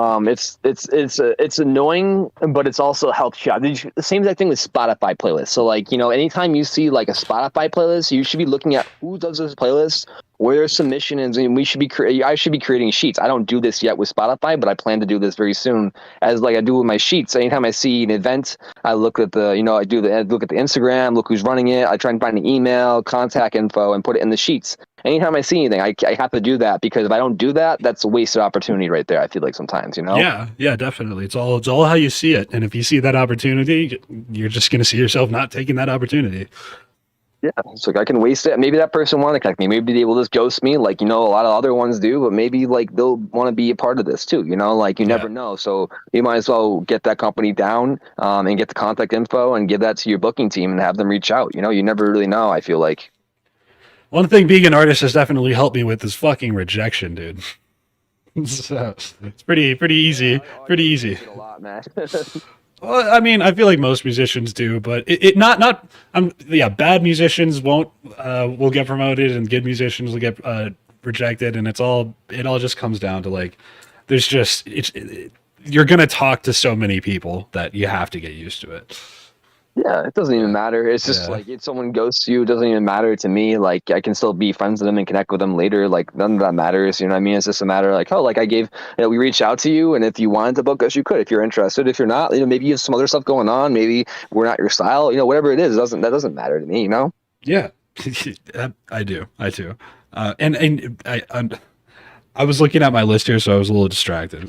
annoying, but it's also helps you out. The same exact thing with Spotify playlists. So like, anytime you see like a Spotify playlist, you should be looking at who does this playlist, where their submission is, and I should be creating sheets. I don't do this yet with Spotify, but I plan to do this very soon, as like I do with my sheets. Anytime I see an event, I look at I look at the Instagram, look who's running it. I try and find an email, contact info, and put it in the sheets. Anytime I see anything, I have to do that, because if I don't do that, that's a wasted opportunity right there. I feel like sometimes, Yeah, yeah, definitely. It's all how you see it, and if you see that opportunity, you're just gonna see yourself not taking that opportunity. Yeah, it's like I can waste it. Maybe that person want to connect me. Maybe they will just ghost me, like a lot of other ones do. But maybe like they'll want to be a part of this too. Like you Yeah. never know. So you might as well get that company down, and get the contact info and give that to your booking team and have them reach out. You never really know. I feel like. One thing being an artist has definitely helped me with is fucking rejection, dude. So, it's pretty easy, pretty I easy. get a lot, man. Well, I mean, I feel like most musicians do, but it not yeah, bad musicians won't will get promoted, and good musicians will get rejected, and it all just comes down to like there's just you're gonna talk to so many people that you have to get used to it. Yeah, it doesn't even Yeah. matter. It's just Yeah. like if someone ghosts you, it doesn't even matter to me. Like I can still be friends with them and connect with them later. Like none of that matters. You know what I mean? It's just a matter like, oh, like I gave, we reached out to you, and if you wanted to book us, you could. If you're interested, if you're not, maybe you have some other stuff going on. Maybe we're not your style. Whatever it is, that doesn't matter to me. Yeah. I do. I do. And I was looking at my list here, so I was a little distracted.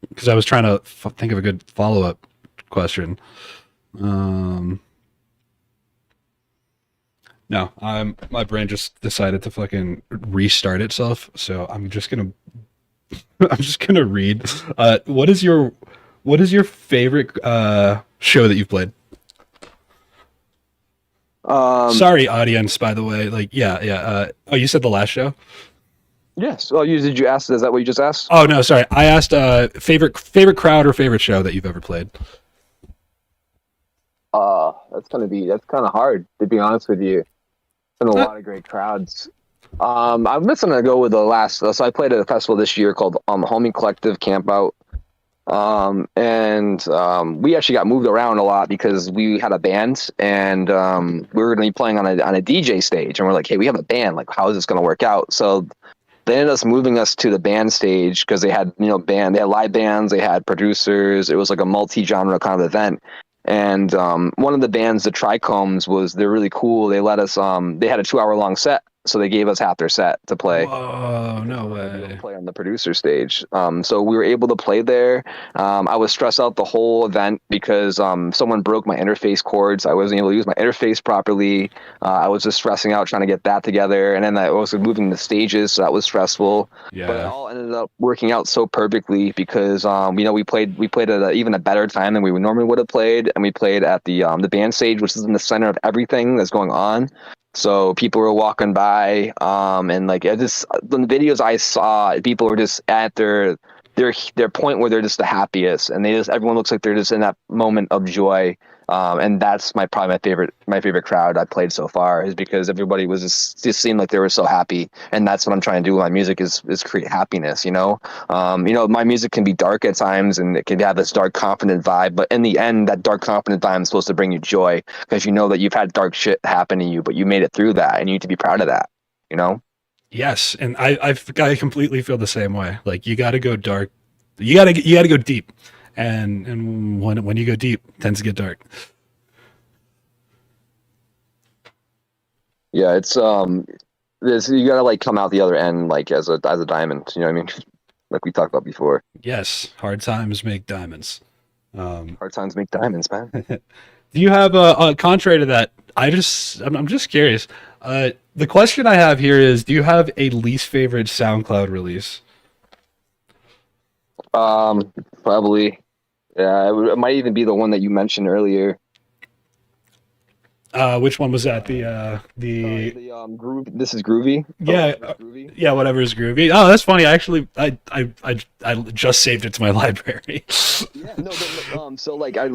Because I was trying to think of a good follow up question. Um, no, my brain just decided to fucking restart itself. So I'm just gonna read. What is your favorite show that you've played? Um, Sorry, audience. By the way, like, yeah, yeah. Oh, you said the last show. yes. Well, did you ask? Is that what you just asked? Oh no, sorry. I asked favorite crowd or favorite show that you've ever played. That's kind of hard to be honest with you. Been a Uh, lot of great crowds. I'm just gonna go with the last. So I played at a festival this year called Homie Collective Campout. And we actually got moved around a lot because we had a band, and we were going to be playing on a DJ stage, and we're like, hey, we have a band, like how is this going to work out? So they ended up moving us to the band stage because they had they had live bands, they had producers. It was like a multi-genre kind of event. And one of the bands, the Trichomes, they're really cool. They let us they had a 2 hour long set, so they gave us half their set to play. Whoa, no We were able to way. play on the producer stage. So we were able to play there. I was stressed out the whole event because someone broke my interface cords. I wasn't able to use my interface properly. I was just stressing out trying to get that together. And then I was moving the stages, so that was stressful. But it Yeah. all ended up working out so perfectly because we played at even a better time than we would normally would have played, and we played at the band stage, which is in the center of everything that's going on. So people were walking by, and like I just the videos I saw, people were just at their point where they're just the happiest, and everyone looks like they're just in that moment of joy. And that's probably my favorite crowd I played so far is because everybody was just seemed like they were so happy, and that's what I'm trying to do with my music is create happiness. My music can be dark at times, and it can have this dark, confident vibe, but in the end, that dark, confident vibe is supposed to bring you joy because you know that you've had dark shit happen to you, but you made it through that, and you need to be proud of that. You know? Yes, and I completely feel the same way. Like you got to go dark. You got to go deep. And when you go deep, it tends to get dark. Yeah, you gotta like come out the other end like as a diamond. You know what I mean? Like we talked about before. Yes, hard times make diamonds. Um, Hard times make diamonds, man. do you have a contrary to that? I'm just curious. The question I have here is, do you have a least favorite SoundCloud release? Probably. Yeah, it might even be the one that you mentioned earlier. Which one was that? The The groove. This is groovy. Oh, yeah, whatever's groovy. yeah, whatever is groovy. Oh, that's funny. Actually, I just saved it to my library. Yeah, no, so like I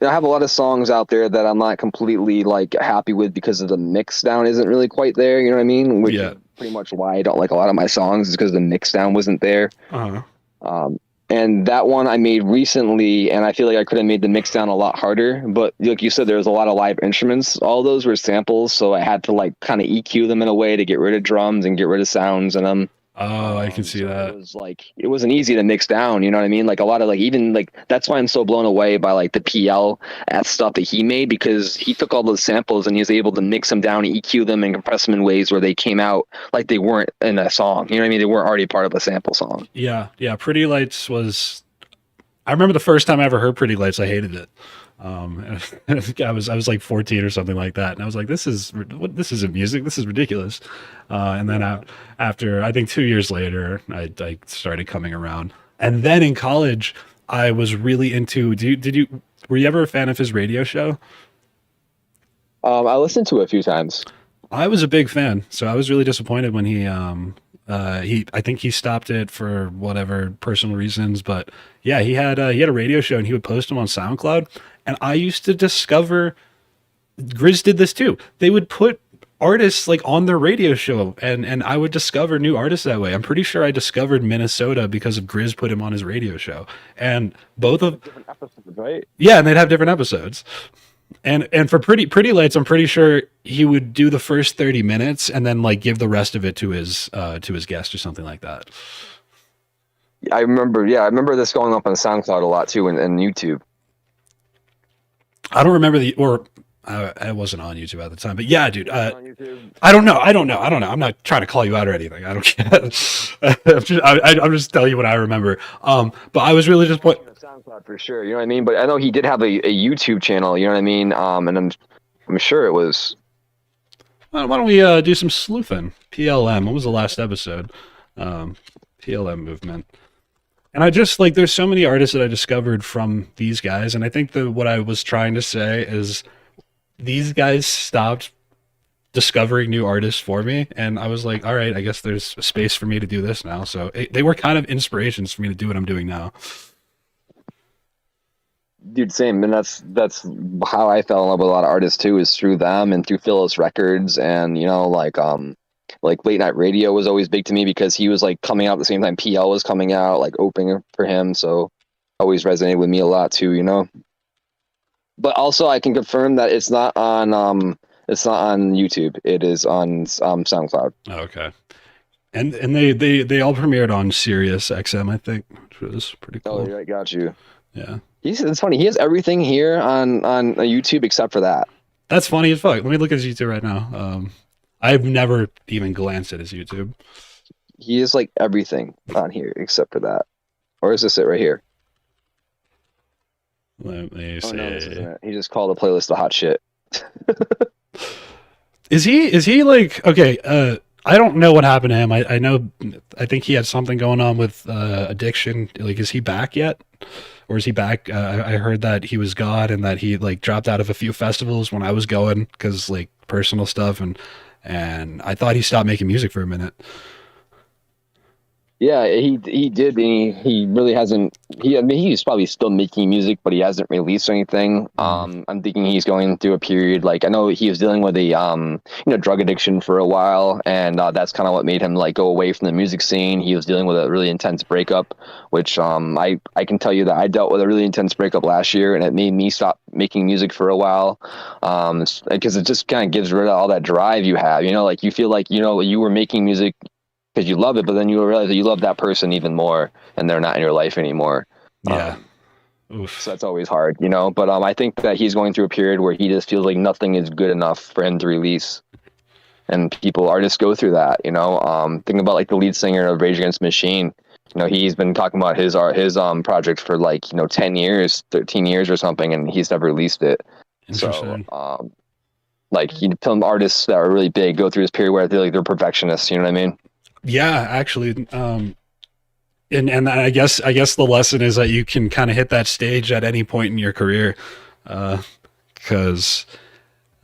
have a lot of songs out there that I'm not completely like happy with because of the mix down isn't really quite there. You know what I mean? Which Yeah. is pretty much why I don't like a lot of my songs is because the mix down wasn't there. Uh-huh. Um, and that one I made recently, and I feel like I could have made the mix down a lot harder. But like you said, there was a lot of live instruments. All those were samples, so I had to like kind of EQ them in a way to get rid of drums and get rid of sounds in them. Oh, I can see So that. it wasn't easy to mix down, you know what I mean? Like a lot of like even like that's why I'm so blown away by like the PL stuff that he made because he took all those samples and he was able to mix them down, EQ them, and compress them in ways where they came out like they weren't in a song. You know what I mean? They weren't already part of a sample song. Yeah, yeah. Pretty Lights was. I remember the first time I ever heard Pretty Lights, I hated it. I was like 14 or something like that, and I was like, This isn't music. This is ridiculous." And then after I think 2 years later, I started coming around. And then in college, I was really into. Did you were you ever a fan of his radio show? I listened to it a few times. I was a big fan, so I was really disappointed when he I think he stopped it for whatever personal reasons, but yeah, he had a radio show and he would post them on SoundCloud, and I used to discover Grizz did this too. They would put artists like on their radio show, and I would discover new artists that way. I'm pretty sure I discovered Minnesota because of Grizz put him on his radio show, and both of Different episodes, right? yeah, and they'd have different episodes. And for Pretty Lights, I'm pretty sure he would do the first 30 minutes and then like give the rest of it to his guest or something like that. I remember. Yeah, I remember this going up on SoundCloud a lot too, and YouTube. I don't remember I wasn't on YouTube at the time, but yeah, dude. On YouTube. I don't know. I'm not trying to call you out or anything. I don't care. I'm just telling you what I remember. But I was really just SoundCloud for sure. You know what I mean? But I know he did have a YouTube channel. You know what I mean? And I'm sure it was. why don't we do some sleuthing? PLM. What was the last episode? PLM movement. And I just like there's so many artists that I discovered from these guys, and I think that what I was trying to say is these guys stopped discovering new artists for me, and I was like, all right, I guess there's a space for me to do this now. So they were kind of inspirations for me to do what I'm doing now. Dude, same, and that's how I fell in love with a lot of artists too, is through them and through Phyllis Records, and like late night radio was always big to me because he was like coming out at the same time PL was coming out, like opening for him, so always resonated with me a lot too, you know. But also, I can confirm that it's not on YouTube. It is on SoundCloud. Oh, okay. And they all premiered on Sirius XM, I think, which was pretty cool. Oh, right, got you. Yeah. It's funny. He has everything here on YouTube except for that. That's funny as fuck. Let me look at his YouTube right now. I've never even glanced at his YouTube. He has like everything on here except for that. Or is this it right here? Let me Oh see. no, this isn't it. He just called the playlist the hot shit. Is he like okay? I don't know what happened to him. I know. I think he had something going on with addiction. Like, is he back yet? Or is he back? I heard that he was gone and that he like dropped out of a few festivals when I was going because like personal stuff, and I thought he stopped making music for a minute. Yeah, he did. He really hasn't. I mean, he's probably still making music, but he hasn't released anything. I'm thinking he's going through a period. Like I know he was dealing with a drug addiction for a while, and that's kind of what made him like go away from the music scene. He was dealing with a really intense breakup, which I can tell you that I dealt with a really intense breakup last year, and it made me stop making music for a while, because it just kind of gives rid of all that drive you have. You know, like you feel like you were making music because you love it, but then you realize that you love that person even more, and they're not in your life anymore. Yeah. So that's always hard, you know. But I think that he's going through a period where he just feels like nothing is good enough for him to release, and artists go through that, you know. Think about like the lead singer of Rage Against the Machine. You know, he's been talking about his project for like 10 years, 13 years or something, and he's never released it. Interesting. So, like some artists that are really big go through this period where they're perfectionists. You know what I mean? Yeah, actually, and I guess the lesson is that you can kind of hit that stage at any point in your career, because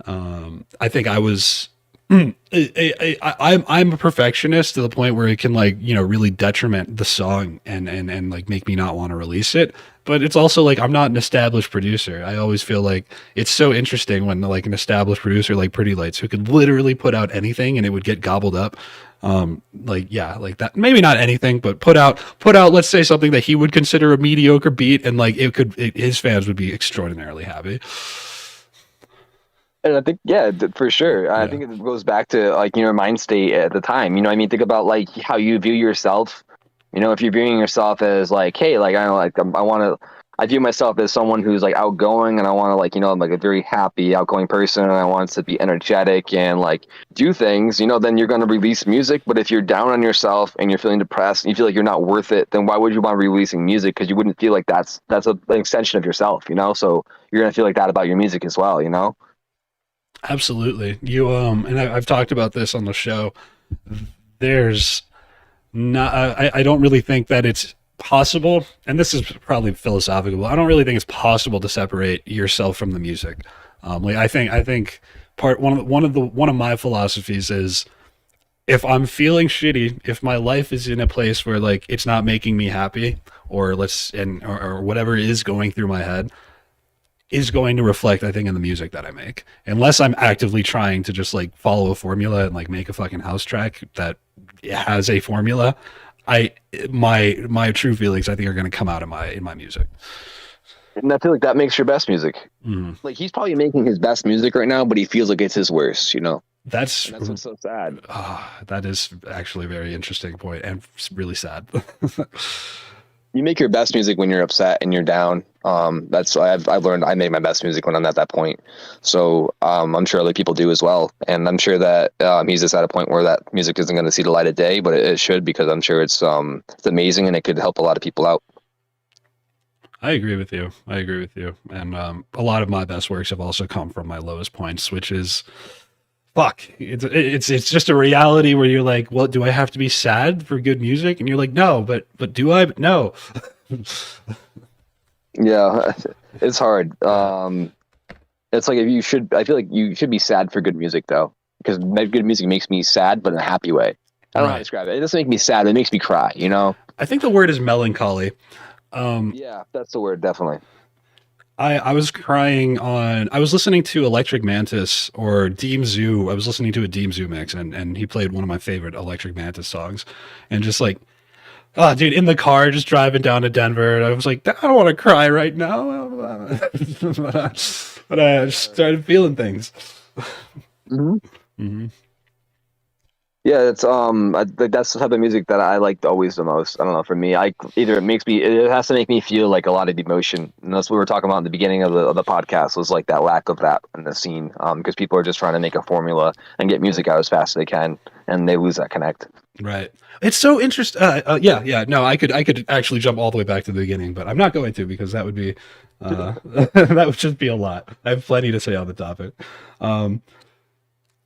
I think I was. I'm a perfectionist to the point where it can really detriment the song and like make me not want to release it. But it's also like I'm not an established producer. I always feel like it's so interesting when like an established producer like Pretty Lights who could literally put out anything and it would get gobbled up. Like that, maybe not anything, but put out, let's say something that he would consider a mediocre beat, and like his fans would be extraordinarily happy. And I think, yeah, for sure. I think it goes back to like your mind state at the time. You know what I mean? Think about like how you view yourself. You know, if you're viewing yourself as like, hey, like I view myself as someone who's like outgoing, and I want to I'm like a very happy, outgoing person, and I want to be energetic and like do things. Then you're going to release music. But if you're down on yourself and you're feeling depressed and you feel like you're not worth it, then why would you want to be releasing music? Because you wouldn't feel like that's an extension of yourself. So you're going to feel like that about your music as well. Absolutely. You and I've talked about this on the show. There's not. I don't really think that it's possible, and this is probably philosophical. I don't really think it's possible to separate yourself from the music. I think one of my philosophies is if I'm feeling shitty, if my life is in a place where like it's not making me happy, or or whatever is going through my head, is going to reflect, I think, in the music that I make. Unless I'm actively trying to just like follow a formula and like make a fucking house track that has a formula, I my true feelings I think are going to come out in my music. And I feel like that makes your best music. Mm. Like he's probably making his best music right now, but he feels like it's his worst, you know? That's And that's what's so sad. that is actually a very interesting point and really sad. You make your best music when you're upset and you're down. That's I've learned I make my best music when I'm at that point. So I'm sure other people do as well. And I'm sure that he's just at a point where that music isn't going to see the light of day, but it should because I'm sure it's amazing and it could help a lot of people out. I agree with you. I agree with you. And a lot of my best works have also come from my lowest points, which is fuck. It's just a reality where you're like, well, do I have to be sad for good music? And you're like, no, but do I? No. Yeah, it's hard. It's like if you should. I feel like you should be sad for good music though, because good music makes me sad, but in a happy way. I don't know how to Right. describe it. It doesn't make me sad. It makes me cry. You know? I think the word is melancholy. Yeah, that's the word. Definitely. I was crying on. I was listening to Electric Mantis or Deem Zoo. I was listening to a Deem Zoo mix, and he played one of my favorite Electric Mantis songs, and just like, oh, dude, in the car, just driving down to Denver, and I was like, I don't want to cry right now, but I just started feeling things. Hmm. Hmm. Yeah, like that's the type of music that I liked always the most. I don't know. For me, I either it has to make me feel like a lot of emotion, and that's what we were talking about in the beginning of the podcast was like that lack of that in the scene. Because people are just trying to make a formula and get music out as fast as they can, and they lose that connect. Right. It's so interesting. Yeah, yeah. No, I could actually jump all the way back to the beginning, but I'm not going to because that would be that would just be a lot. I have plenty to say on the topic. Um,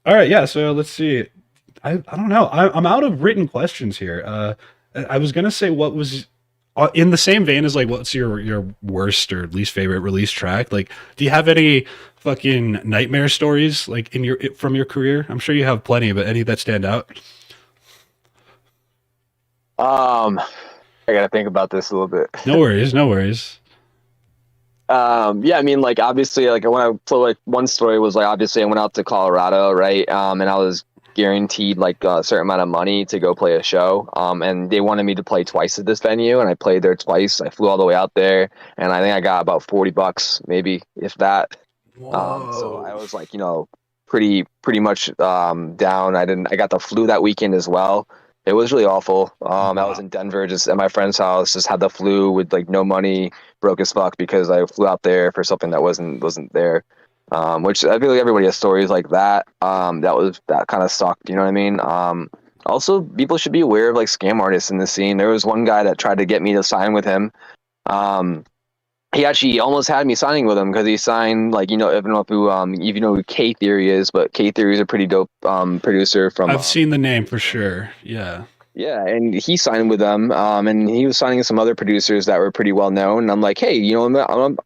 all right, yeah. So let's see. I don't know. I'm out of written questions here. I was gonna say what was in the same vein as like what's your worst or least favorite release track? Like, do you have any fucking nightmare stories like in your from your career? I'm sure you have plenty, but any that stand out? Um, I gotta think about this a little bit. No worries, no worries. Yeah, I mean, like obviously, like when I so like one story was like obviously I went out to Colorado, right? And I was guaranteed like a certain amount of money to go play a show. And they wanted me to play twice at this venue, and I played there twice. I flew all the way out there, and I think I got about $40, maybe if that. So I Whoa. was like, pretty much down. I got the flu that weekend as well. It was really awful. I was Wow. in Denver, just at my friend's house, just had the flu with like no money, broke as fuck because I flew out there for something that wasn't there. Which I feel like everybody has stories like that. That kind of sucked. You know what I mean? Also, people should be aware of like scam artists in the scene. There was one guy that tried to get me to sign with him. Um, he actually almost had me signing with him because he signed like I don't know if you know who K Theory is, but K Theory is a pretty dope producer from I've seen the name for sure. Yeah. yeah, and he signed with them, and he was signing some other producers that were pretty well known. And I'm like, hey, you know what? I'm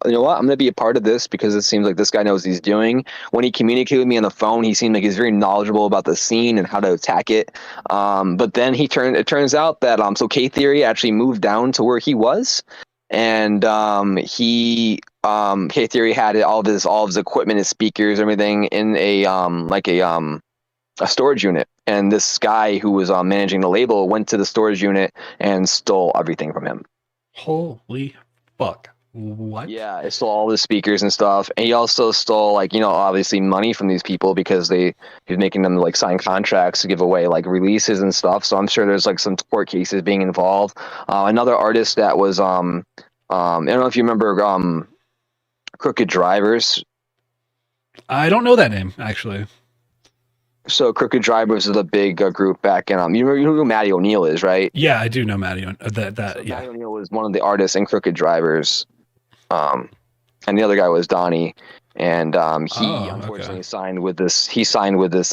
gonna be a part of this because it seems like this guy knows what he's doing. When he communicated with me on the phone, he seemed like he's very knowledgeable about the scene and how to attack it. But then it turns out that so K Theory actually moved down to where he was, and K Theory had all of his equipment, his speakers, everything in a storage unit, and this guy who was managing the label went to the storage unit and stole everything from him. Holy fuck. What? Yeah, he stole all the speakers and stuff, and he also stole obviously money from these people because he was making them like sign contracts to give away like releases and stuff. So I'm sure there's like some court cases being involved. Another artist that was I don't know if you remember Crooked Drivers. I don't know that name actually. So Crooked Drivers is a big group back in you know who Matty O'Neill is, right? Yeah, I do know Matty. So Yeah. Matty O'Neill was one of the artists in Crooked Drivers, um, and the other guy was Donnie, and he Oh, okay. unfortunately signed with this. He signed with this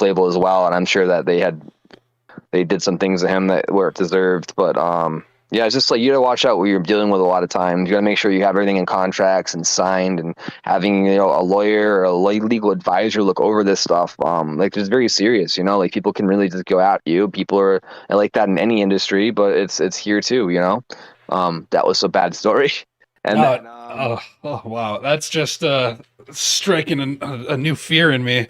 label as well, and I'm sure that they did some things to him that were deserved, but yeah, it's just like you gotta watch out what you're dealing with a lot of times. You gotta make sure you have everything in contracts and signed, and having a lawyer or a legal advisor look over this stuff. Like it's very serious. Like people can really just go at you. People are like that in any industry, but it's here too. That was a bad story. And Oh, then oh, wow. That's just striking a new fear in me.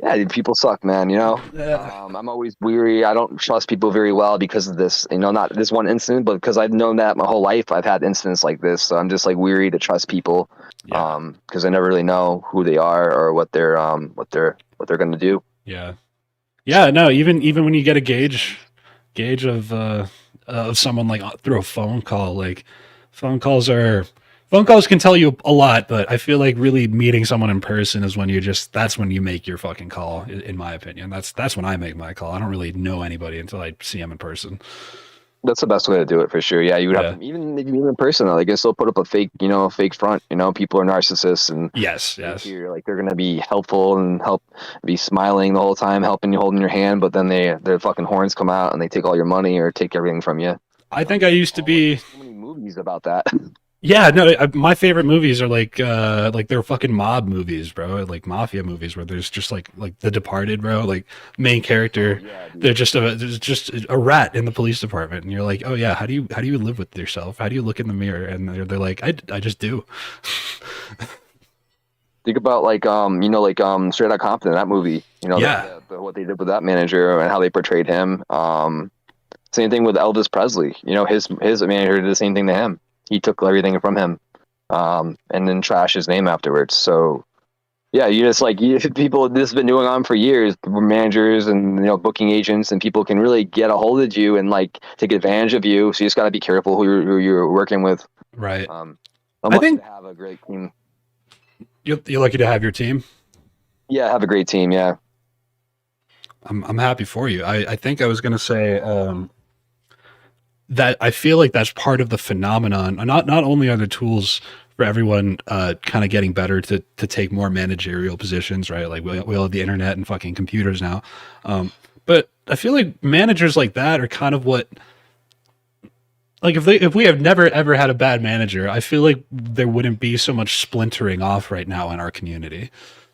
yeah, dude, people suck, man. You know, Uh, I'm always weary. I don't trust people very well because of this. You know, not this one incident, but because I've known that my whole life. I've had incidents like this, so I'm just like weary to trust people. yeah, Because I never really know who they are or what they're going to do. yeah, yeah. No, even when you get a gauge of someone like through a phone call, like phone calls are phone calls can tell you a lot, but I feel like really meeting someone in person is when you just that's when you make your fucking call. In my opinion, that's when I make my call. I don't really know anybody until I see them in person. That's the best way to do it for sure. Yeah, you would have Yeah. to even if you meet in person. I guess they'll put up a fake, fake front. People are narcissists and Yes. think Yes. you're like they're gonna be helpful and be smiling the whole time, helping you, holding your hand, but then their fucking horns come out and they take all your money or take everything from you. I think I used to There's be. so many movies about that. Yeah, no, my favorite movies are like they're fucking mob movies, bro. Like mafia movies where there's just like The Departed, bro. Like main Oh character, yeah, dude. there's just a rat in the police department, and you're like, oh yeah, how do you live with yourself? How do you look in the mirror? And they're like, I just do. Think about Straight Outta Compton, that movie. Yeah, What they did with that manager and how they portrayed him. Same thing with Elvis Presley. His manager did the same thing to him. He took everything from him, and then trashed his name afterwards. So yeah, people. This has been going on for years. Managers and booking agents and people can really get a hold of you and like take advantage of you. So you just got to be careful who you're working with. right. I'm I lucky to think have a great team. you're lucky to have your team. Yeah, have a great team. Yeah. I'm happy for you. I think I was gonna say that I feel like that's part of the phenomenon. Not only are the tools for everyone kind of getting better to take more managerial positions, right? Like we all have the internet and fucking computers now, but I feel like managers like that are kind of what like if we have never ever had a bad manager, I feel like there wouldn't be so much splintering off right now in our community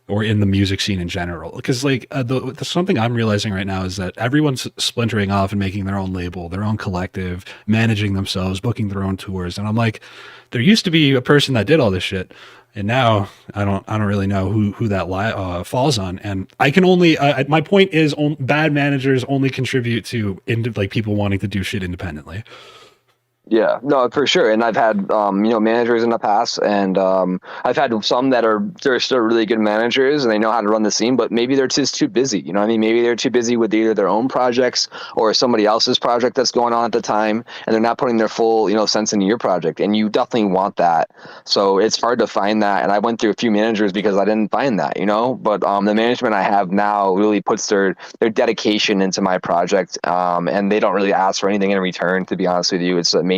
or in the music scene in general. Because like the something I'm realizing right now is that everyone's splintering off and making their own label, their own collective, managing themselves, booking their own tours, and I'm like, there used to be a person that did all this shit. And now I don't really know who that falls on, and I can only my point is bad managers only contribute to like people wanting to do shit independently. Yeah, no, for sure. And I've had managers in the past, and I've had some they're still really good managers and they know how to run the scene, but maybe they're just too busy. You know what I mean? Maybe they're too busy with either their own projects or somebody else's project that's going on at the time, and they're not putting their full sense into your project. And you definitely want that. So it's hard to find that. And I went through a few managers because I didn't find that. But the management I have now really puts their dedication into my project, and they don't really ask for anything in return. To be honest with you, it's amazing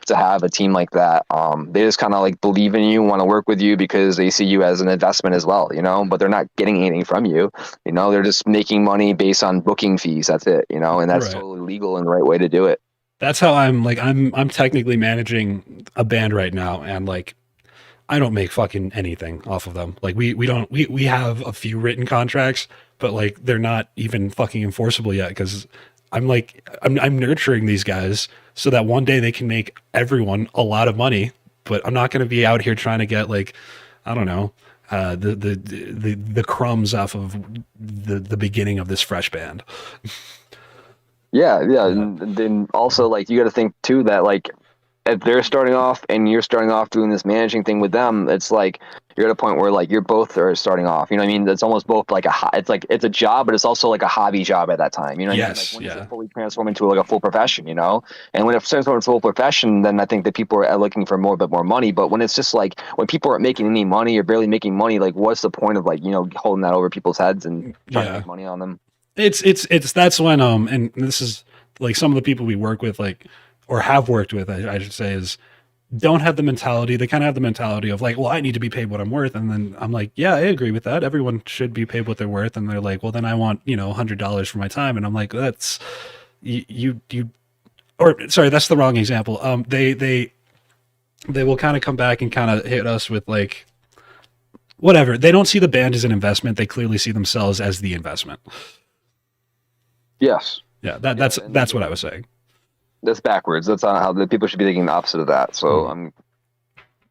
to have a team like that. They just kind of like believe in you, want to work with you because they see you as an investment as well, but they're not getting anything from you. They're just making money based on booking fees. That's it, and that's Right. totally legal and the right way to do it. That's how I'm technically managing a band right now, and like I don't make fucking anything off of them. Like we don't we have a few written contracts, but like they're not even fucking enforceable yet because I'm nurturing these guys so that one day they can make everyone a lot of money. But I'm not going to be out here trying to get like I don't know the crumbs off of the beginning of this fresh band. Yeah, yeah, Yeah. and then also like you got to think too that like if they're starting off and you're starting off doing this managing thing with them, it's like you're at a point where like you're both are starting off. You know what I mean? It's almost both like it's like it's a job, but it's also like a hobby job at that time. You know what I mean? Like Yes. when does it Yeah. fully transform into like a full profession? And when it transforms into a full profession, then I think that people are looking for more, bit more money. But when it's just like when people aren't making any money or barely making money, like what's the point of like holding that over people's heads and trying to Yeah. make money on them? It's that's when and this is like some of the people we work with like or have worked with I should say is don't have the mentality. They kind of have the mentality of like, well, I need to be paid what I'm worth. And then I'm like, yeah, I agree with that. Everyone should be paid what they're worth. And they're like, well, then I want, $100 for my time. And I'm like, that's you, or sorry, that's the wrong example. They will kind of come back and kind of hit us with like, whatever. They don't see the band as an investment. They clearly see themselves as the investment. Yes. Yeah. Yeah, That's what I was saying. That's backwards. That's not how the people should be thinking the opposite of that. So Hmm.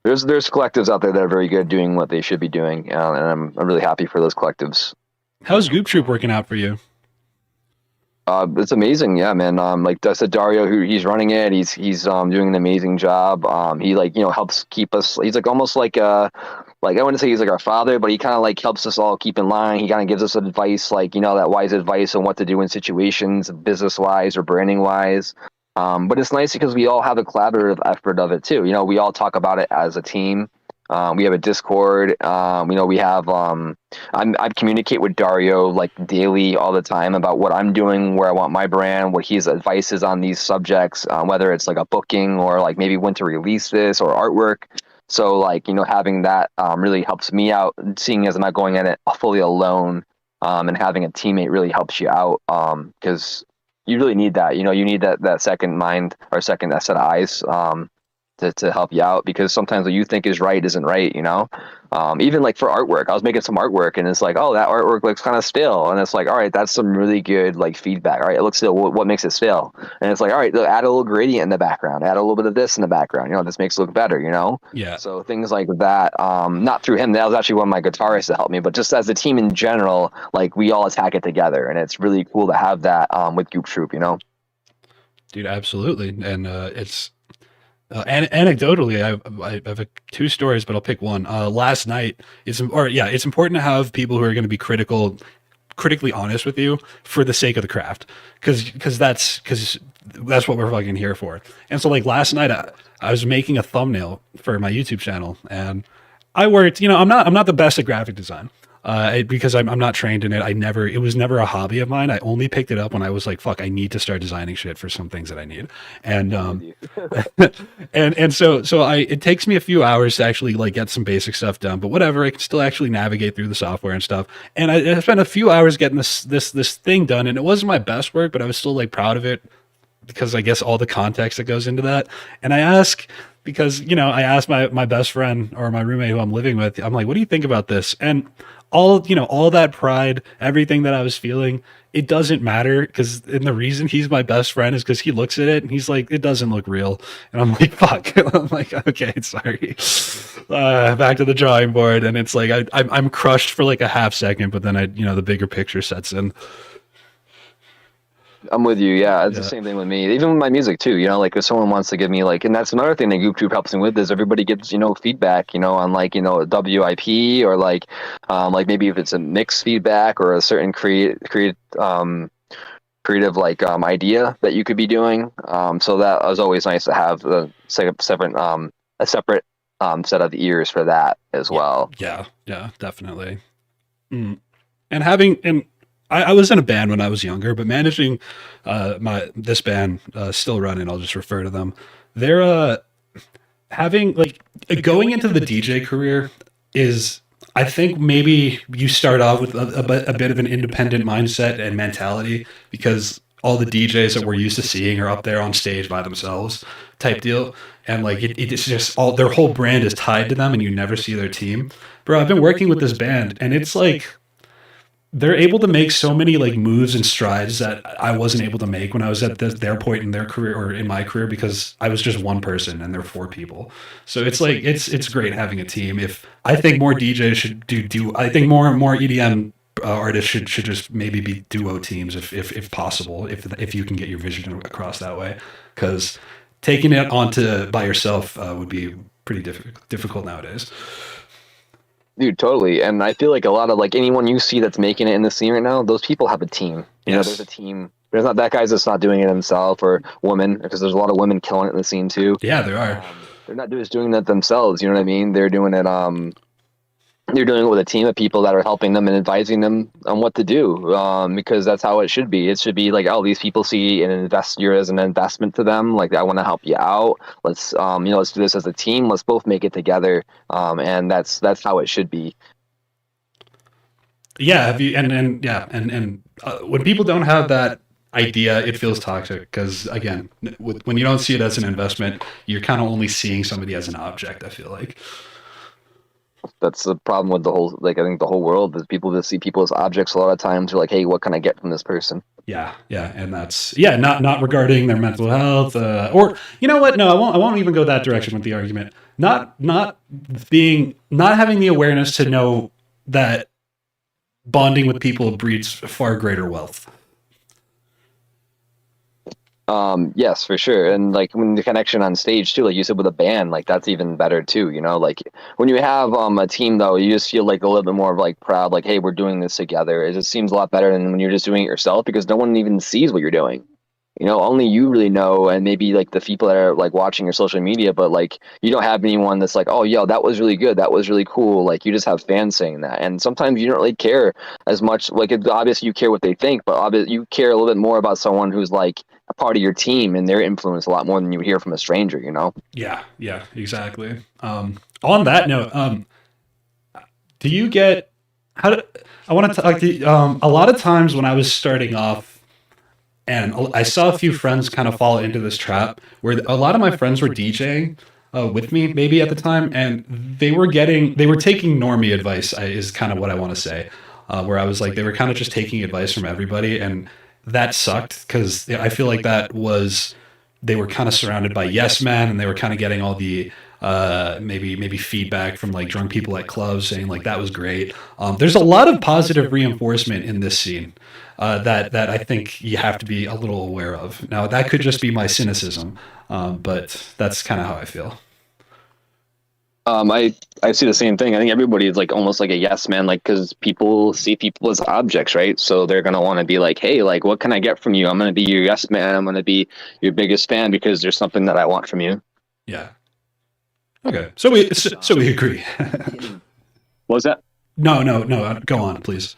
there's collectives out there that are very good doing what they should be doing, and I'm really happy for those collectives. How's Goop Troop working out for you? It's amazing, yeah, man. Like I said, Dario, who he's running it, he's doing an amazing job. He like helps keep us. He's like almost like I wouldn't say he's like our father, but he kind of like helps us all keep in line. He kind of gives us advice, like that wise advice on what to do in situations, business wise or branding wise. But it's nice because we all have a collaborative effort of it too. We all talk about it as a team. We have a Discord. We have I communicate with Dario like daily, all the time about what I'm doing, where I want my brand, what his advice is on these subjects, whether it's like a booking or like maybe when to release this or artwork. So like having that really helps me out, seeing as I'm not going at it fully alone, and having a teammate really helps you out because you really need that. You need that second mind or second set of eyes. To help you out because sometimes what you think is right isn't right, even like for artwork, I was making some artwork and it's like, oh, that artwork looks kind of stale, and it's like, all right, that's some really good like feedback. All right, it looks stale. What makes it stale? And it's like, all right, add a little gradient in the background, add a little bit of this in the background, this makes it look better. Yeah. So things like that, not through him, that was actually one of my guitarists that helped me, but just as a team in general, like we all attack it together, and it's really cool to have that with Goop Troop. Dude, absolutely. And it's anecdotally, I have two stories, but I'll pick one. Last night, it's important to have people who are going to be critically honest with you for the sake of the craft, because that's what we're fucking here for. And so, like last night, I was making a thumbnail for my YouTube channel, and I worked. I'm not the best at graphic design. Because I'm not trained in it. It was never a hobby of mine. I only picked it up when I was like, fuck, I need to start designing shit for some things that I need. And, I'm with you. and so it takes me a few hours to actually like get some basic stuff done, but whatever, I can still actually navigate through the software and stuff. And I spent a few hours getting this thing done, and it wasn't my best work, but I was still like proud of it because I guess all the context that goes into that. And I asked my best friend or my roommate who I'm living with, I'm like, what do you think about this? And all that pride, everything that I was feeling, it doesn't matter because, and the reason he's my best friend is because he looks at it and he's like, it doesn't look real. And I'm like, fuck. I'm like, okay, sorry. Back to the drawing board. And it's like, I'm crushed for like a half second, but then the bigger picture sets in. I'm with you. Yeah, it's the Yeah. same thing with me. Even with my music too. Like if someone wants to give me like, and that's another thing that GoopTube helps me with is everybody gives feedback. On like WIP or like maybe if it's a mix feedback or a certain creative like idea that you could be doing. So that was always nice to have a separate set of ears for that as Yeah. well. Yeah, definitely. Mm. And I was in a band when I was younger, but managing my this band still running, I'll just refer to them. They're having like going into the DJ career is, I think maybe you start off with a bit of an independent mindset and mentality because all the DJs that we're used to seeing are up there on stage by themselves type deal. And like it's just all their whole brand is tied to them and you never see their team. Bro, I've been working with this band and it's like they're able to make so many like moves and strides that I wasn't able to make when I was at their point in their career or in my career because I was just one person and they're four people. So it's like it's great having a team. If I think more DJs should do I think more EDM artists should just maybe be duo teams if possible if you can get your vision across that way because taking it onto by yourself would be pretty difficult nowadays. Dude, totally. And I feel like a lot of like anyone you see that's making it in the scene right now, those people have a team. There's a Yes. team. There's not that guy's just not doing it himself or woman, because there's a lot of women killing it in the scene too. Yeah, there are. They're not just doing that themselves, you know what I mean? They're doing it with a team of people that are helping them and advising them on what to do. Because that's how it should be. It should be like, oh, these people see and invest you as an investment to them. Like, I want to help you out. Let's do this as a team. Let's both make it together. And that's how it should be. Yeah, have you and when people don't have that idea, it feels toxic because again, when you don't see it as an investment, you're kind of only seeing somebody as an object. I feel like. That's the problem with the whole, like, I think the whole world is people just see people as objects a lot of times. They're like, hey, what can I get from this person? Yeah, yeah, and that's not regarding their mental health, or you know what? No, I won't even go that direction with the argument. Not having the awareness to know that bonding with people breeds far greater wealth. Yes, for sure. And like when the connection on stage too, like you said with a band, like that's even better too, you know, like when you have a team though, you just feel like a little bit more of like proud, like, hey, we're doing this together. It just seems a lot better than when you're just doing it yourself because no one even sees what you're doing. You know, only you really know, and maybe like the people that are like watching your social media, but like you don't have anyone that's like, oh, yo, that was really good, that was really cool. Like you just have fans saying that, and sometimes you don't really care as much. Like it's obvious you care what they think, but obviously you care a little bit more about someone who's like a part of your team and their influence a lot more than you hear from a stranger. You know? Yeah, yeah, exactly. On that note, do you get how do, I want to like a lot of times when I was starting off, and I saw a few friends kind of fall into this trap where a lot of my friends were DJing with me maybe at the time, and they were taking normie advice is kind of what I want to say, where I was like they were kind of just taking advice from everybody, and that sucked because I feel like that was they were kind of surrounded by yes men, and they were kind of getting all the maybe feedback from like drunk people at clubs saying like that was great. There's a lot of positive reinforcement in this scene that I think you have to be a little aware of. Now that could just be my cynicism, but that's kind of how I feel. I see the same thing. I think everybody is like almost like a yes man, like because people see people as objects, right? So they're gonna want to be like, hey, like what can I get from you? I'm gonna be your yes man. I'm gonna be your biggest fan because there's something that I want from you. Yeah. Okay. So we agree. What was that? No. Go on, please.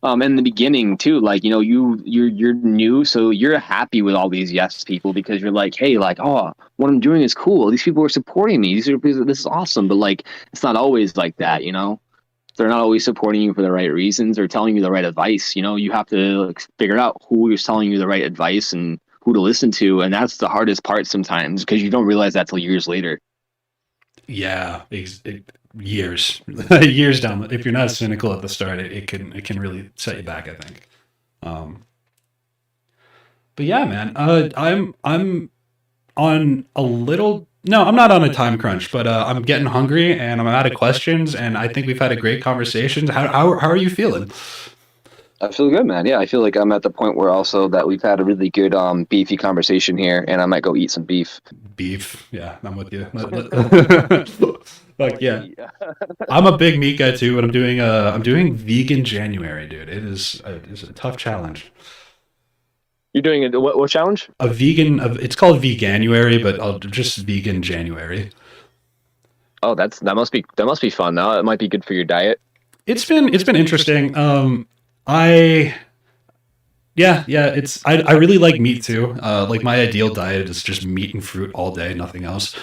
In the beginning too, like you know, you're new, so you're happy with all these yes people because you're like, hey, like, oh, what I'm doing is cool. These people are supporting me. This is awesome. But like, it's not always like that, you know. They're not always supporting you for the right reasons or telling you the right advice. You know, you have to like, figure out who is telling you the right advice and who to listen to, and that's the hardest part sometimes because you don't realize that till years later. Yeah, years, years down. If you're not cynical at the start, it can really set you back. I think. Um, but yeah, man, I'm on a little. No, I'm not on a time crunch, but I'm getting hungry and I'm out of questions. And I think we've had a great conversation. How are you feeling? I feel good, man. Yeah, I feel like I'm at the point where also that we've had a really good beefy conversation here, and I might go eat some beef. Beef. Yeah, I'm with you. Like yeah, I'm a big meat guy too, and I'm doing vegan January, dude. It's a tough challenge. You're doing it. What challenge? It's called veganuary, but I'll just vegan January. Oh, that must be fun. Now it might be good for your diet. It's been interesting. I yeah, I really like meat too. Like my ideal diet is just meat and fruit all day, nothing else.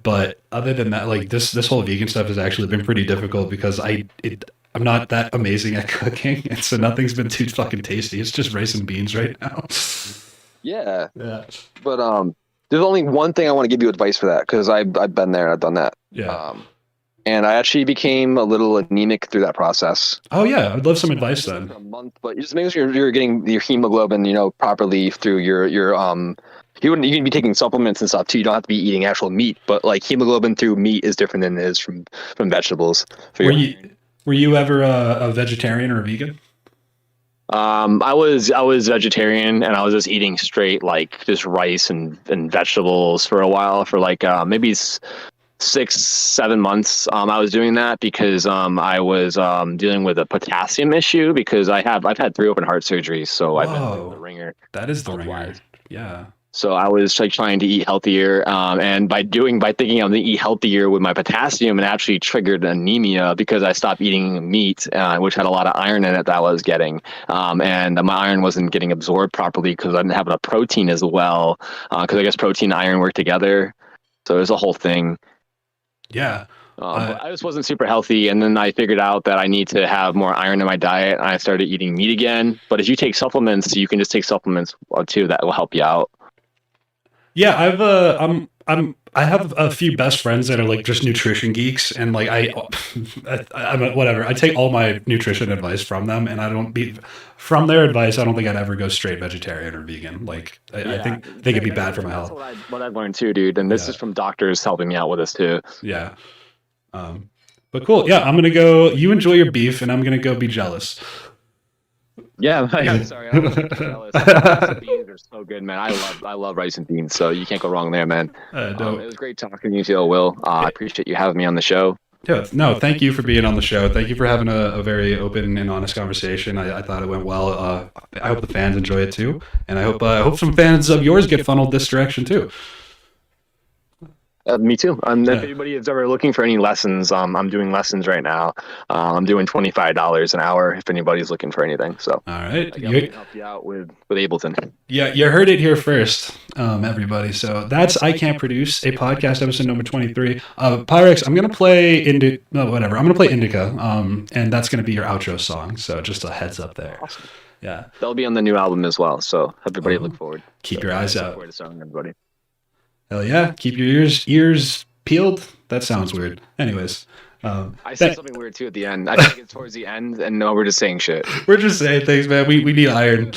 But other than that, like this whole vegan stuff has actually been pretty difficult because I'm not that amazing at cooking, and so nothing's been too fucking tasty. It's just rice and beans right now. Yeah, Yeah. but there's only one thing I want to give you advice for that because I've been there and I've done that. Yeah. And I actually became a little anemic through that process. Oh yeah, I'd love some advice For then. a month, but just make sure you're getting your hemoglobin, you know, properly through your you can be taking supplements and stuff too. You don't have to be eating actual meat, but like hemoglobin through meat is different than it is from vegetables. For Were your you were you ever a vegetarian or a vegan? I was vegetarian and I was just eating straight like just rice and vegetables for a while for like maybe 6 7 months. I was doing that because I was dealing with a potassium issue because I've had 3 open heart surgeries, so I've been through the Whoa, ringer that is the health ringer. wise. Yeah. So I was like trying to eat healthier, and by thinking I'm going to eat healthier with my potassium, it actually triggered anemia because I stopped eating meat, which had a lot of iron in it that I was getting, and my iron wasn't getting absorbed properly because I didn't have enough protein as well, because I guess protein and iron work together. So there's a whole thing. Yeah. Uh, But I just wasn't super healthy, and then I figured out that I need to have more iron in my diet, and I started eating meat again. But if you take supplements, you can just take supplements too that will help you out. yeah, I have a few best friends that are like just nutrition geeks, and like I'm whatever. I take all my nutrition advice from them, and I don't be from their advice. I don't think I'd ever go straight vegetarian or vegan. Like I Yeah, think it'd be bad for my that's health. what I've learned too, dude. And this Yeah, is from doctors helping me out with this too. yeah. But cool. Yeah, I'm gonna go. You enjoy your beef, and I'm gonna go be jealous. Yeah, I'm sorry. I don't want to make you jealous. Rice and beans are so good, man. I love rice and beans, so you can't go wrong there, man. It No, was great talking to you, Will. I appreciate you having me on the show. yeah, no, thank you for being on the show. Thank you for having a very open and honest conversation. I thought it went well. I hope the fans enjoy it too, and I hope some fans of yours get funneled this direction too. Me too. Yeah. If anybody is ever looking for any lessons, I'm doing lessons right now. I'm doing $25 an hour if anybody's looking for anything. So All right, I can help you out with Ableton. yeah, you heard it here first, everybody. So that's I Can't Produce, a podcast episode number 23. Pyrex, I'm gonna play whatever. I'm gonna play Indica, and that's gonna be your outro song. So just a heads up there. Awesome. Yeah, They'll be on the new album as well. So everybody look forward. keep your eyes out. Forward to song, everybody. Hell yeah, keep your ears peeled. That sounds weird. Anyways. I said something weird too at the end. I think it's towards the end, and no, we're just saying shit. We're just saying things, man. We need iron.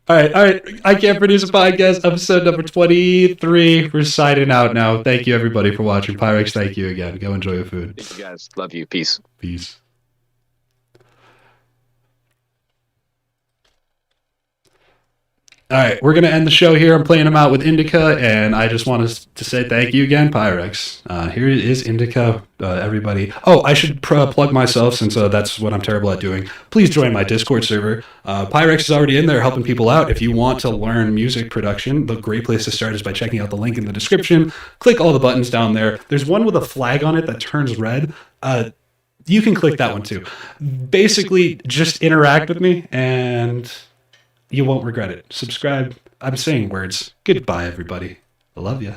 All right. I Can't Produce a Podcast, episode number 23. We're signing out now. Thank you, everybody, for watching. Pyrex, thank you again. Go enjoy your food. Thank you guys. Love you. Peace. Peace. All right, we're going to end the show here. I'm playing them out with Indica, and I just want to say thank you again, Pyrex. Here is Indica, everybody. Oh, I should plug myself since that's what I'm terrible at doing. Please join my Discord server. Pyrex is already in there helping people out. If you want to learn music production, the great place to start is by checking out the link in the description. Click all the buttons down there. There's one with a flag on it that turns red. You can click that one too. Basically, just interact with me, and you won't regret it. Subscribe. I'm saying words. Goodbye, everybody. I love you.